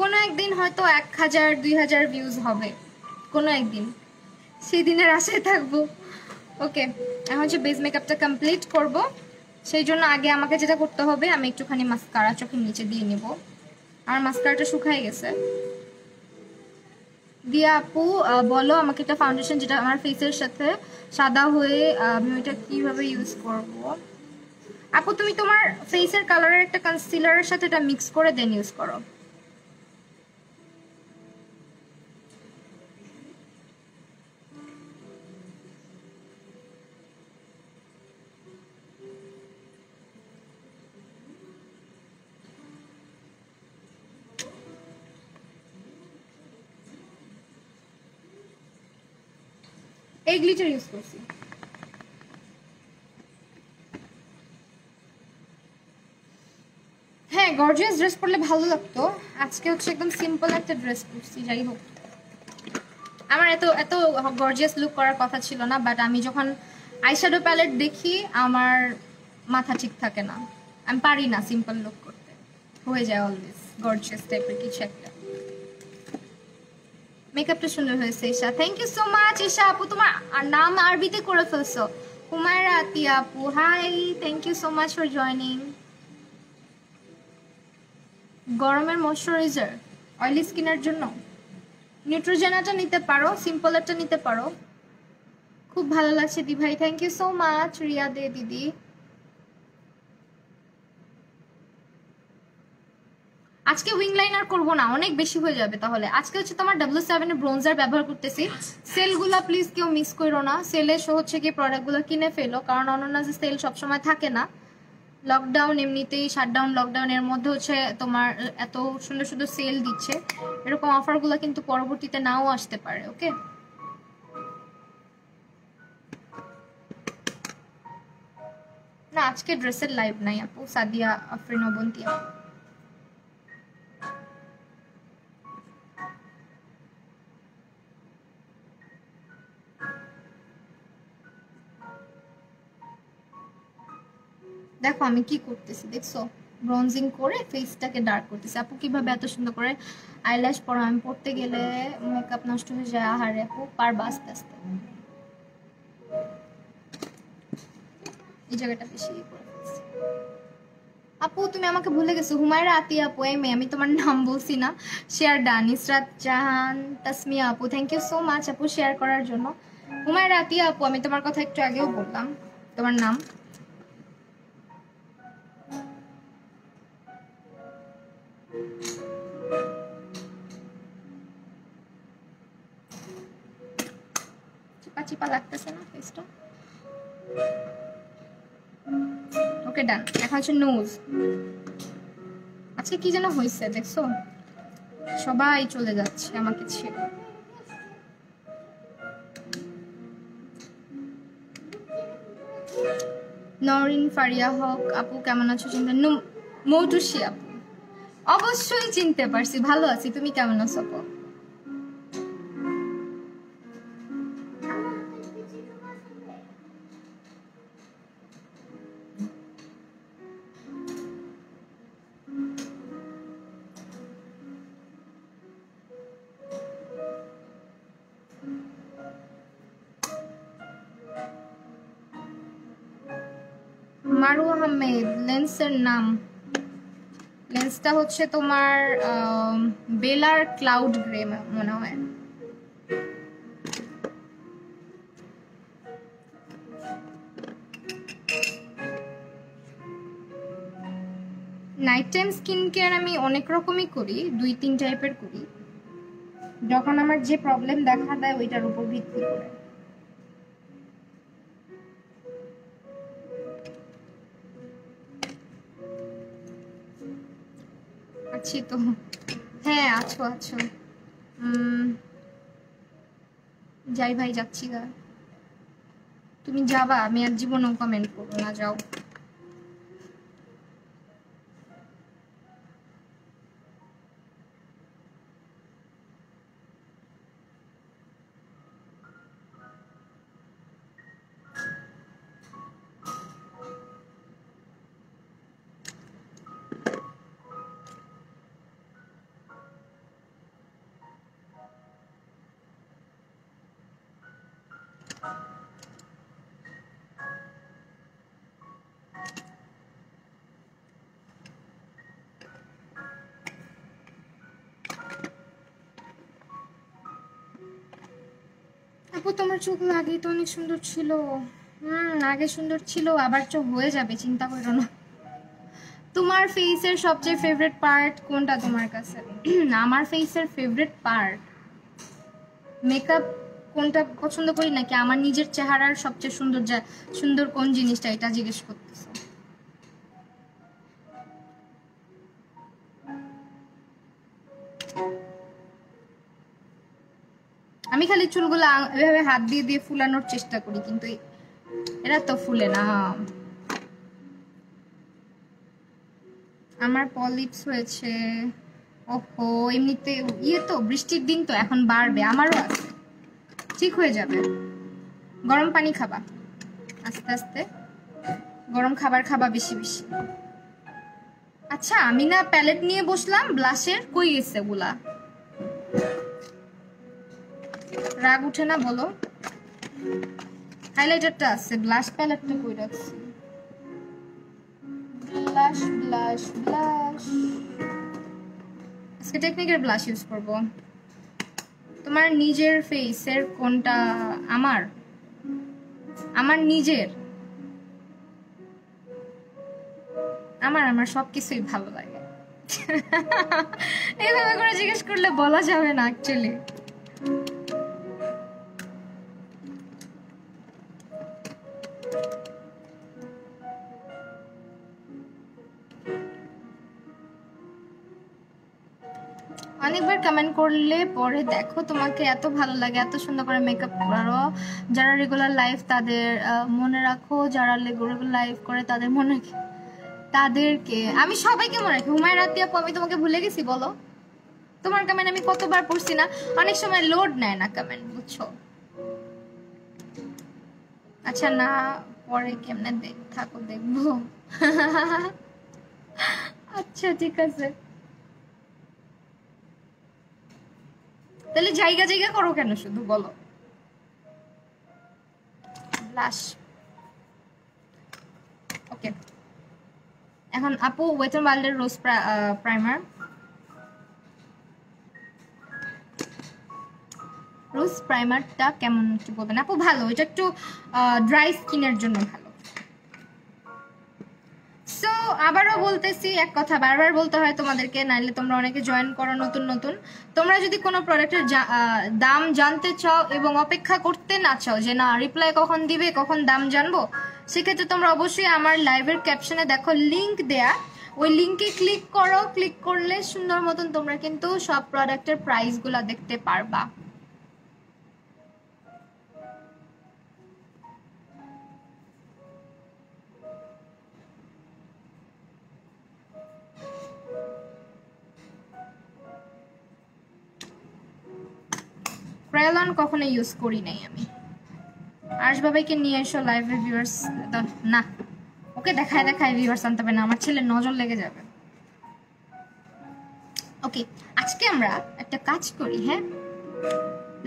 কোনো একদিন হয়তো 1000-2000 ভিউজ হবে কোনো একদিন, সেই দিনের আশায় থাকবো। ওকে এখন হচ্ছে বেস মেকআপটা কমপ্লিট করব, সেই জন্য আগে আমাকে যেটা করতে হবে আমি একটুখানি মাস্কারা চোখের নিচে দিয়ে নিব। আমার মাস্কারাটা শুকায় গেছে। দিয়া আপু বলো আমাকে একটা ফাউন্ডেশন যেটা আমার ফেসের সাথে সাদা হয়ে আমি ওইটা কিভাবে ইউজ করব। আপু তুমি তোমার ফেসের কালারের একটা কনসিলারের সাথে এটা মিক্স করে দেন ইউজ করো। এই গ্লিটার ইউজ করছি। হ্যাঁ গর্জিয়াস ড্রেস পরলে ভালো লাগতো, আজকে হচ্ছে একদম সিম্পল একটা ড্রেস পরছি। যাই হোক আমার এত এত গর্জিয়াস লুক করার কথা ছিল না, বাট আমি যখন আইশ্যাডো প্যালেট দেখি আমার মাথা ঠিক থাকে না, আমি পারি না সিম্পল লুক করতে, হয়ে যায় অলওয়েজ গর্জিয়াস টাইপের কিছু একটা। মেকআপটা সুন্দর হয়েছে Isha, thank you so much. Isha আপু তোমার নাম আরবিতে করে ফেলছো। হুমায়রা আতিয়া আপু hi, thank you so much for joining. গরমের ময়শ্চারাইজার অয়েলি স্কিনের জন্য নিউট্রোজেনাটা নিতে পারো, সিম্পলেরটা নিতে পারো। খুব ভালো লাগছে দি ভাই, thank you so much. Ria Dey দিদি আজকে উইং লাইনার করবো না, অনেক বেশি হয়ে যাবে তাহলে। আজকে হচ্ছে তোমার W7 এর ব্রোঞ্জার ব্যবহার করতেছি। সেলগুলা প্লিজ কেউ মিস করো না, সেলে শো হচ্ছে কি প্রোডাক্টগুলো কিনে ফেলো, কারণ অনন্যাজে সেল সবসময় থাকে না। লকডাউন এমনিতেই শাটডাউন, লকডাউনের মধ্যে হচ্ছে তোমার এত সুন্দর সুন্দর সেল দিচ্ছে, এরকম অফারগুলো কিন্তু পরবর্তীতে নাও আসতে পারে। ওকে না আজকে ড্রেসের লাইভ নাই আপু, সাদিয়া আফরিন অবন্তী আপু। দেখো আমি কি করতেছি দেখছো, ব্রোনজিং করে ফেসটাকে ডার্ক করতেছি। আপু কিভাবে এত সুন্দর করে আইল্যাশ পরা, আমি পড়তে গেলে মেকআপ নষ্ট হয়ে যায়। আহারে আপু পারবা আস্তে আস্তে, এই জায়গাটা বেশি করে ফেলছি। আপু তুমি আমাকে ভুলে গেছো, হুমায়রা আতিয়া আপু, এই মেয়ে আমি তোমার নাম বলছি না। শেয়ার ডান, ইসরাত জাহান তাসমিয়া আপু, থ্যাংক ইউ সো মাচ আপু শেয়ার করার জন্য। হুমায়রা আতিয়া আপু, আমি তোমার কথা একটু আগেও বললাম, তোমার নাম। চিপা চিপা লাগতেছে না ফেসটা? ওকে ডান। এখন হচ্ছে নোজ। আজকে কি যেন হয়েছে দেখছো, সবাই চলে যাচ্ছে আমাকে ছেড়ে। নরিন ফারিয়া হক আপু কেমন আছো? চিন্তা মৌটুসি আপু, অবশ্যই চিনতে পারছি, ভালো আছি, তুমি কেমন আছো আপু? মারু আহমেদ, লেন্সের নাম, লেন্সটা হচ্ছে তোমার বেলার ক্লাউড গ্রে মনে হয়। নাইট টাইম স্কিন কেয়ার আমি অনেক রকমই করি, 2-3 টাইপের করি, যখন আমার যে প্রবলেম দেখা দেয় ওইটার উপর ভিত্তি করে। আছি তো, হ্যাঁ আছো আছো। যাই ভাই, যাচ্ছি গা। তুমি যাবা? আমি আর জীবনেও কমেন্ট করবো না, যাও। আপু তোমার চোখ আগেই তো অনেক সুন্দর ছিল। আগে সুন্দর ছিল, আবার চোখ হয়ে যাবে, চিন্তা করো না। তোমার ফেসের সবচেয়ে ফেভারিট পার্ট কোনটা তোমার কাছে? আমার ফেসের ফেভারিট পার্ট মেকআপ কোনটা পছন্দ করি নাকি আমার নিজের চেহারার সবচেয়ে সুন্দর কোন জিনিসটা, এটা জিজ্ঞেস করতেছো? আমি খালি চুলগুলো এভাবে হাত দিয়ে দিয়ে ফুলানোর চেষ্টা করি, কিন্তু এরা তো ফুলে না। আমার পলিপস হয়েছে, ওহো এমনিতে ইয়ে তো বৃষ্টির দিন তো এখন বাড়বে, আমারও আছে, ঠিক হয়ে যাবে। গরম পানি খাবা আস্তে আস্তে, গরম খাবার খাবা বেশি বেশি। আচ্ছা আমি না প্যালেট নিয়ে বসলাম ব্লাশের, কই গেছে ওগুলা? রাগ উঠে না বলো? হাইলাইটারটা আছে, ব্লাশ প্যালেটটা কই রাখছি? ব্লাশ ব্লাশ ব্লাশ, আজকে টেকনিকের ব্লাশ ইউজ করব। তোমার নিজের ফেসের কোনটা? আমার নিজের, আমার সবকিছুই ভালো লাগে। এইভাবে করে জিজ্ঞেস করলে বলা যাবে না অ্যাকচুয়ালি। অনেকবার কমেন্ট করলে পরে দেখো তোমাকে এত ভালো লাগে, এত সুন্দর করে মেকআপ করো। যারা রেগুলার লাইফ তাদের মনে রাখো, যারা রেগুলার লাইফ করে তাদের মনে, তাদেরকে আমি সবাইকে মনে রাখি। হুমায়রা আতিয়া আপু আমি তোমাকে ভুলে গেছি বলো? তোমার কমেন্ট আমি কতবার পড়ছি না, অনেক সময় লোড নেয় না কমেন্ট, বুঝছো? আচ্ছা না পরে কেমনে থাকো দেখবো। আচ্ছা ঠিক আছে, তাহলে জায়গা জায়গা করো কেন শুধু বলো? ব্লাশ ওকে, এখন আপু ওয়েট এন্ড ওয়াইল্ডের রোজ প্রাইমার, রোজ প্রাইমারটা কেমন একটু বলবেন আপু? ভালো, এটা একটু ড্রাই স্কিনের জন্য ভালো। সো আবারও বলতেছি, এক কথা বারবার বলতে হয় তোমাদেরকে, নাইলে তোমরা অনেকে জয়েন করো নতুন নতুন। তোমরা যদি কোনো প্রোডাক্টের দাম জানতে চাও এবং অপেক্ষা করতে না চাও যে না রিপ্লাই কখন দিবে, কখন দাম জানবো, সেক্ষেত্রে তোমরা অবশ্যই আমার লাইভের ক্যাপশনে দেখো লিংক দেয়া, ওই লিংকে ক্লিক করো। ক্লিক করলে সুন্দর মতন তোমরা কিন্তু সব প্রোডাক্টের প্রাইসগুলো দেখতে পারবা। ক্রায়োলন কখনো ইউজ করি নাই আমি। আশবাবাইকে নিয়ে এসো লাইভে ভিউয়ার্স। না, ওকে দেখায় দেখায় ভিউয়ার্স আনতে হবে না, আমার ছেলে নজর লেগে যাবে। ওকে, আজকে আমরা একটা কাজ করি। হ্যাঁ,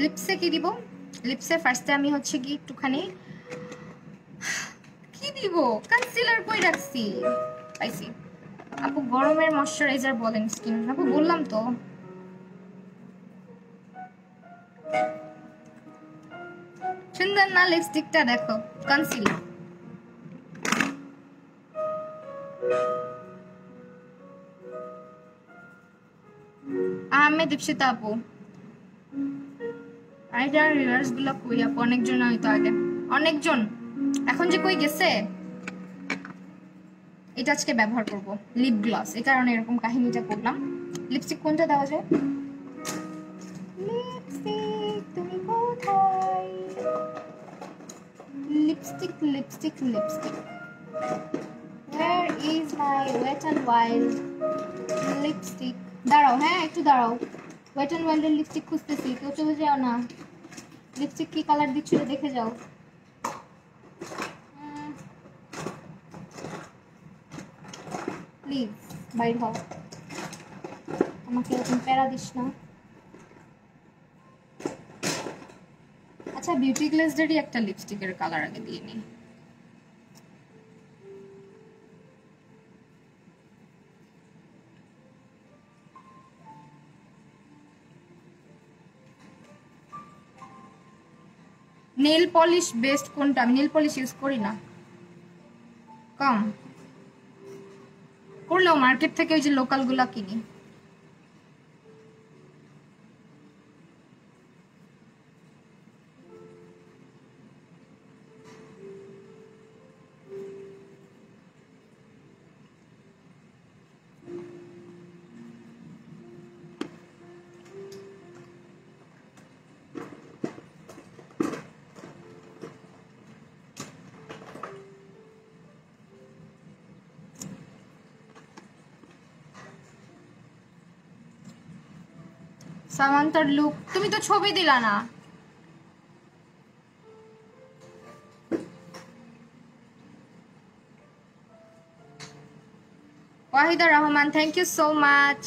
লিপসে কি দিব? লিপসে ফার্স্টে আমি হচ্ছে কি একটুখানি কি দিব, কনসিলার কই রাখছি, পাইছি। আপু গরমের ময়শ্চারাইজার বলেন স্কিন? আপু বললাম তো। সুন্দর না লিপস্টিকটা? দেখো, কনসিলার। আহমেদ দীপশিতা আপু, আইডার রিভার্স গুলো কই আপু? অনেকজন হয়তো আগে, অনেকজন এখন যে কই গেছে। এটা আজকে ব্যবহার করব লিপ গ্লস, এই কারণে এরকম কাহিনীটা করলাম। লিপস্টিক কোনটা দেওয়া যায়? লিপস্টিক তুমি কোথায়? Lipstick lipstick lipstick, where is my wet and wild lipstick? দাঁড়াও, হ্যাঁ একটু দাঁড়াও, ওয়েট এন্ড ওয়াইল্ডের লিপস্টিক খুঁজতেছি, কেউ চলে যাও না। লিপস্টিক কি কালার দিচ্ছিল দেখে যাও। প্লিজ বাইর হও, আমাকে এরকম প্যারা দিস না। আচ্ছা, বিউটি গ্লেজডেরই একটা লিপস্টিকের কালার আগে দিয়ে নিই। নেল পলিশ বেস্ট কোনটা? আমি নেল পলিশ ইউজ করি না, কম করলেও মার্কেট থেকে ওই যে লোকাল গুলা কিনি। সামান্তার লুক, তুমি তো ছবি দিলা না। Wahida Rahman, thank you so much.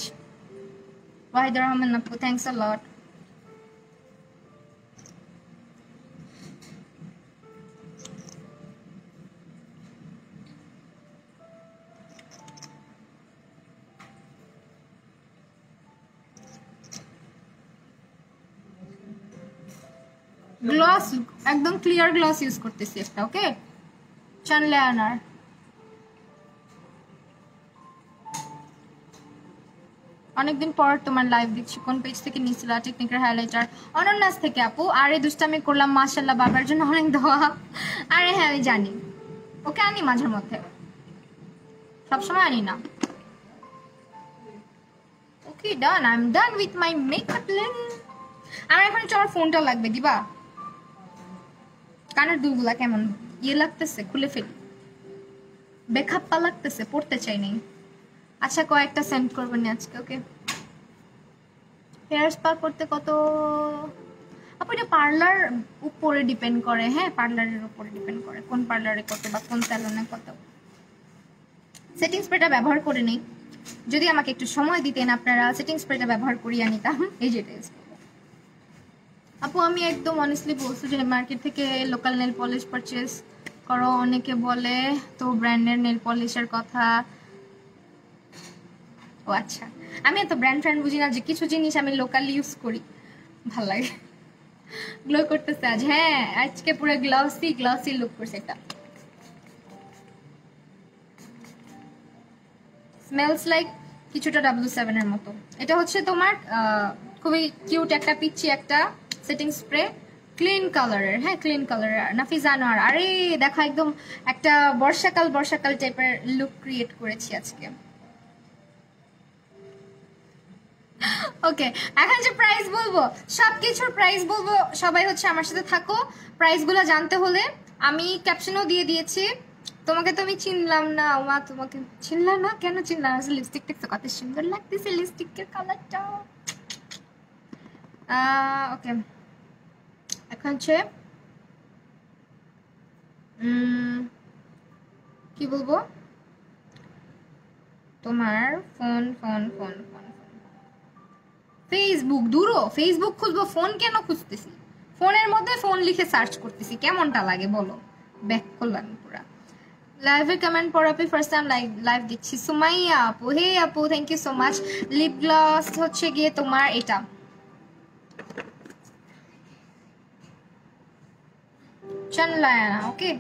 Wahida Rahman আপু, থ্যাংকস আ লট। গ্লস একদম ক্লিয়ার গ্লস ইউজ করতেছি একটা, ওকে চানলে আনার। অনেকদিন পর তোমার লাইভ দেখছি, কোন পেজ থেকে নিয়েছিল? টেকনিকের হাইলাইটার অনন্যাস থেকে আপু। আরে দুষ্টামি করলাম, মাশাআল্লাহ, বাবার জন্য অনেক দোয়া। আরে হ্যাঁ আমি জানি, ওকে আনি মাঝে মধ্যে, সবসময় আনি না। Okay done, I am done with my makeup লেন। আমার এখন তোমার ফোনটা লাগবে, দিবা? কানের দুলগুলা কেমন ইয়ে লাগতেছে, খুলে ফেলি, বেখাপ্পা লাগতেছে, পড়তে চাই নাই। আচ্ছা কয়েকটা সেন্ড করবো না আজকে, ওকে। হেয়ার স্পা করতে কত আপু? এটা পার্লার উপরে ডিপেন্ড করে। হ্যাঁ, পার্লারের উপরে ডিপেন্ড করে কোন পার্লারে কত বা কোন স্যালনে কত। সেটিং স্প্রেটা ব্যবহার করে নেই, যদি আমাকে একটু সময় দিতেন আপনারা সেটিং স্প্রেটা ব্যবহার করিয়ে নিতাম। এই যেটা আপু আমি একদম অনেস্টলি বলছি যে মার্কেট থেকে লোকাল নেল পলিশ পারচেজ করো। অনেকে বলে তো ব্র্যান্ডের নেল পলিশের কথা, ও আচ্ছা, আমি এত ব্র্যান্ড ফ্র্যান্ড বুঝি না, যে কিছু জিনিস আমি লোকালি ইউজ করি, ভাল লাগে। গ্লো করতেছে আজ, হ্যাঁ আজকে পুরো গ্লসি গ্লসি লুক করছে। এটা স্মেলস লাইক কিছুটা W7 এর মতো। এটা হচ্ছে তোমার খুবই কিউট একটা পিচি একটা সেটিং স্প্রে, ক্লিন কালারের, হ্যাঁ ক্লিন কালারের। নাফিজ আনোয়ার, আরে দেখো একদম একটা বর্ষাকাল বর্ষাকাল টাইপের লুক ক্রিয়েট করেছি আজকে। ওকে, এখন যে প্রাইস বলবো, সবকিছুর প্রাইস বলবো, সবাই হচ্ছে আমার সাথে থাকো। প্রাইসগুলো জানতে হলে আমি ক্যাপশনও দিয়ে দিয়েছি। তোমাকে তো আমি চিনলাম না ওমা, তোমাকে চিনলাম না কেন? চিনলাম আসলে লিপস্টিক দেখতে কত সুন্দর লাগতেছে, লিপস্টিকের কালারটা। ওকে, এখন হচ্ছে কি বলবো, তোমার phone phone phone phone Facebook দূরও, ফেসবুক খুঁজবো, ফোন কেন খুঁজতেছি? ফোনের মধ্যে ফোন লিখে সার্চ করতেছি, কেমনটা লাগে বলো? ব্যাক করলাম পুরা। লাইভে কমেন্ট পড়াবি, ফার্স্ট টাইম লাইভ দিচ্ছি। সুমাইয়া আপু, হে আপু thank you so much. Lip gloss হচ্ছে গিয়ে তোমার এটা চানলায়না, ওকে।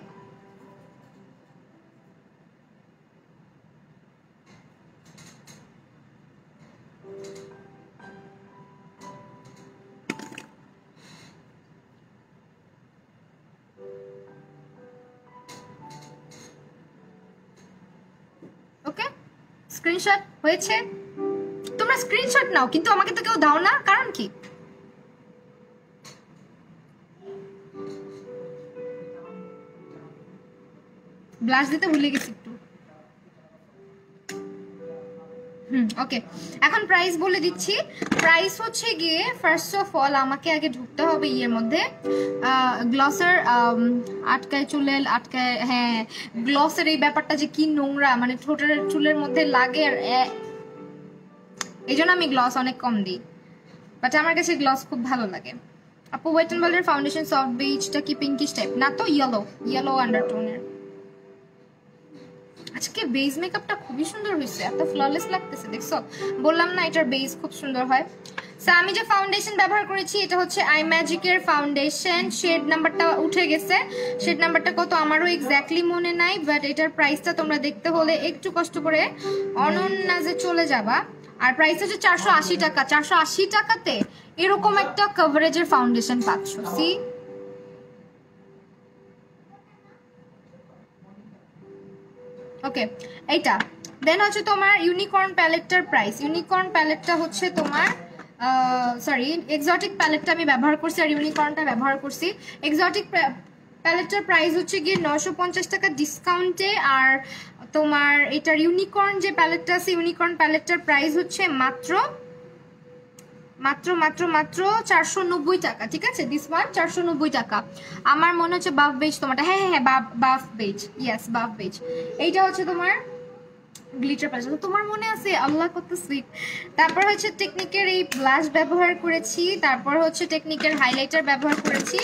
ওকে, স্ক্রিনশট হয়েছে? তোমরা স্ক্রিনশট নাও, কিন্তু আমাকে তো কেউ দাও না, কারণ কি? ব্লাশ দিতে ভুলে গেছি একটু। ওকে, এখন প্রাইস বলে দিচ্ছি। প্রাইস হচ্ছে গিয়ে ফার্স্ট অফ অল আমাকে আগে ঢুকতে হবে ইয়ের মধ্যে, গ্লসের আটকায় চুলের আটকায়, হ্যাঁ গ্লসের এই ব্যাপারটা যে কি নোংরা, মানে ঠোঁটের চুলের মধ্যে লাগে, আর এই জন্য আমি গ্লস অনেক কম দিই, বাট আমার কাছে গ্লস খুব ভালো লাগে। আপু ওয়েট এন্ড ওয়াইল্ডের ফাউন্ডেশন সফট বেজটা কি পিঙ্কিশ টাইপ? না তো, ইয়েলো, ইয়েলো আন্ডারটোনের। আজকে বেজ মেকআপটা খুবই সুন্দর হয়েছে, এত ফ্ললেস লাগতেছে, দেখছো? বললাম না এটার বেজ খুব সুন্দর হয়। সো আমি যে ফাউন্ডেশন ব্যবহার করেছি এটা হচ্ছে আই ম্যাজিকের ফাউন্ডেশন, শেড নাম্বারটা উঠে গেছে, শেড নাম্বারটা কত আমারও এক্স্যাক্টলি মনে নাই, বাট এটার প্রাইসটা তোমরা দেখতে হলে একটু কষ্ট করে অনন্যাজে চলে যাবা। আর প্রাইস হচ্ছে 480 টাকা। 480 টাকাতে এরকম একটা কভারেজের ফাউন্ডেশন পাচ্ছ। সি ওকে, এইটা দেন হচ্ছে তোমার ইউনিকর্ন প্যালেটটার প্রাইস। ইউনিকর্ন প্যালেটটা হচ্ছে তোমার সরি এক্সোটিক প্যালেটটা আমি ব্যবহার করছি আর ইউনিকর্নটা ব্যবহার করছি। এক্সোটিক প্যালেটটার প্রাইস হচ্ছে গিয়ে 950 টাকা ডিসকাউন্টে, আর তোমার এটার ইউনিকর্ন যে প্যালেটটা আছে ইউনিকর্ন প্যালেটটার প্রাইস হচ্ছে মাত্র মাত্র মাত্র মাত্র 490 টাকা। ঠিক আছে, দিস ওয়ান 490 টাকা। আমার মনে হচ্ছে বাফ বেজ তোমারটা, হ্যাঁ হ্যাঁ হ্যাঁ বাফ বেজ, ইয়েস বাফ বেজ। এইটা হচ্ছে তোমার গ্লিটার প্যালেট, তোমার মনে আছে? আল্লাহ কত সুইট। তারপর হচ্ছে টেকনিকের এই ব্লাশ ব্যবহার করেছি, তারপর হচ্ছে টেকনিকের হাইলাইটার ব্যবহার করেছি।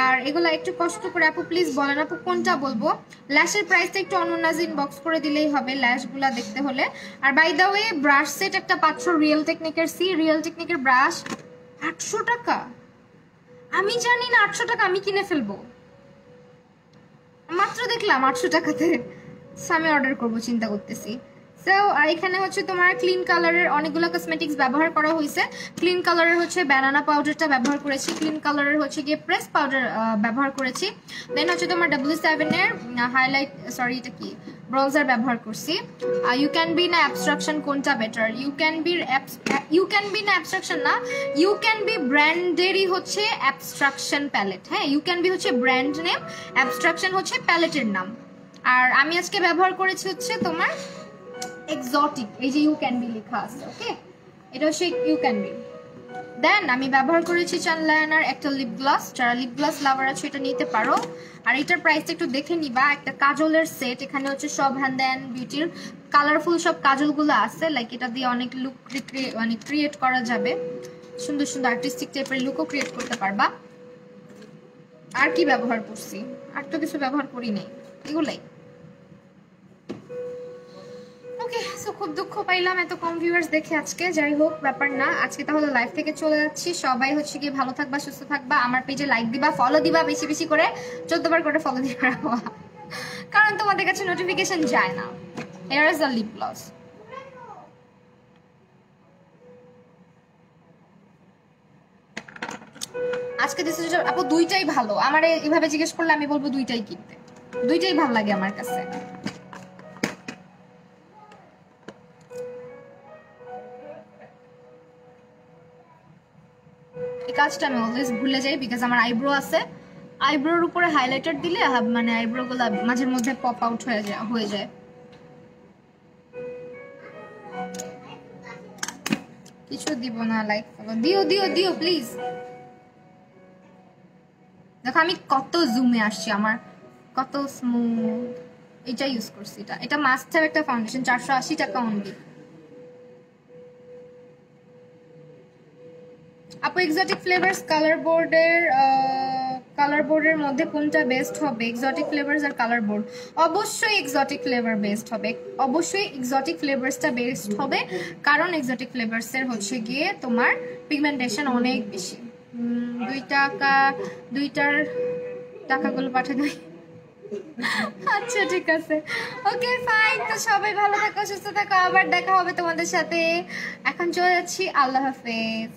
আর এগুলা একটু কষ্ট করে আপু প্লিজ বলেন আপু কোনটা বলবো। ল্যাশের প্রাইসটা একটু অনন্যাজ ইনবক্স করে দিলেই হবে ল্যাশগুলা দেখতে হলে। আর by the way brush set একটা 500 রিয়েল টেকনিকের, রিয়েল টেকনিকের ব্রাশ 800 টাকা। আমি জানি না 800 টাকা আমি কিনে ফেলবো, মাত্র দেখলাম 800 টাকাতে, আমি অর্ডার করবো চিন্তা করতেছি। সো এখানে হচ্ছে তোমার ক্লিন কালারের অনেকগুলো কসমেটিক্স ব্যবহার করা হয়েছে। ক্লিন কালারের হচ্ছে ব্যানানা পাউডারটা ব্যবহার করেছি, ক্লিন কালারের হচ্ছে গিয়ে প্রেস পাউডার ব্যবহার করেছি। দেন হচ্ছে তোমার W7 এর হাইলাইট, সরি এটা কি ব্রোজার ব্যবহার করছি। ইউ ক্যান বি না অ্যাবস্ট্রাকশন কোনটা বেটার? ইউ ক্যান বি না অ্যাবস্ট্রাকশন না, ইউ ক্যান বি ব্র্যান্ডেরই হচ্ছে অ্যাবস্ট্রাকশন প্যালেট। হ্যাঁ, ইউ ক্যান বি হচ্ছে ব্র্যান্ড নেম, অ্যাবস্ট্রাকশন হচ্ছে প্যালেটের নাম। আর আমি আজকে ব্যবহার করেছি হচ্ছে তোমার এক্সোটিক, এই যে ইউ ক্যান বি লেখা আছে, ওকে এটা হচ্ছে ইউ ক্যান বি। দেন আমি ব্যবহার করেছি চানলায়নার একটা লিপ গ্লস, যারা লিপ গ্লস লাভার আছে এটা নিতে পারো। আর এটার প্রাইসটা একটু দেখে নিবা। একটা কাজলের সেট, এখানে হচ্ছে সব হ্যান্ড অ্যান্ড বিউটির কালারফুল সব কাজলগুলো আছে, লাইক এটা দিয়ে অনেক লুক মানে ক্রিয়েট করা যাবে, সুন্দর সুন্দর আর্টিস্টিক টাইপের লুকও ক্রিয়েট করতে পারবা। আর কি ব্যবহার করছি? আর তো কিছু ব্যবহার করি নাই, এগুলাই। ওকে, সো খুব দুঃখ পাইলাম এত কম ভিউয়ার্স দেখে আজকে। যাই হোক, ব্যাপার না, আজকে তাহলে লাইভ থেকে চলে যাচ্ছি। সবাই হচ্ছে কি ভালো থাকবা, সুস্থ থাকবা, আমার পেজে লাইক দিবা, ফলো দিবা, বেশি বেশি করে 14 বার করে ফলো দিবা, কারণ তোমাদের কাছে নোটিফিকেশন যায় না। Here is the lip gloss. আজকে দিস আপু দুইটাই ভালো। আমারে এভাবে জিজ্ঞেস করলে আমি বলবো দুইটাই কিনতে, দুইটাই ভালো লাগে আমার কাছে। এই কাজটা আমি অলওয়েজ ভুলে যাই, বিকজ আমার আইব্রো আছে, আইব্রোর উপরে হাইলাইটার দিলে মানে আইব্রো গুলা মাঝের মধ্যে পপ আউট হয়ে যায়। কিছু দিব না, লাইক ফলো দিও দিও দিও প্লিজ। দেখো আমি কত জুমে আসছি, আমার কত স্মুথ। এটা ইউজ করছি, এটা মাস্টার একটা ফাউন্ডেশন, 480 টাকা অনলি। আপু এক্সোটিক ফ্লেভারস কালার বোর্ডের মধ্যে কোনটা বেস্ট হবে? এক্সোটিক ফ্লেভারস আর কালার বোর্ড? অবশ্যই এক্সোটিক ফ্লেভার বেস্ট হবে, অবশ্যই এক্সোটিক ফ্লেভারসটা বেস্ট হবে, কারণ এক্সোটিক ফ্লেভারসের হচ্ছে গিয়ে তোমার পিগমেন্টেশন অনেক বেশি। 2টার টাকাগুলো পাঠিয়ে দেয়। আচ্ছা ঠিক আছে, ওকে ফাইন। তো সবাই ভালো থাকো, সুস্থ থাকো, আবার দেখা হবে তোমাদের সাথে। এখন চলে যাচ্ছি, আল্লাহ হাফেজ।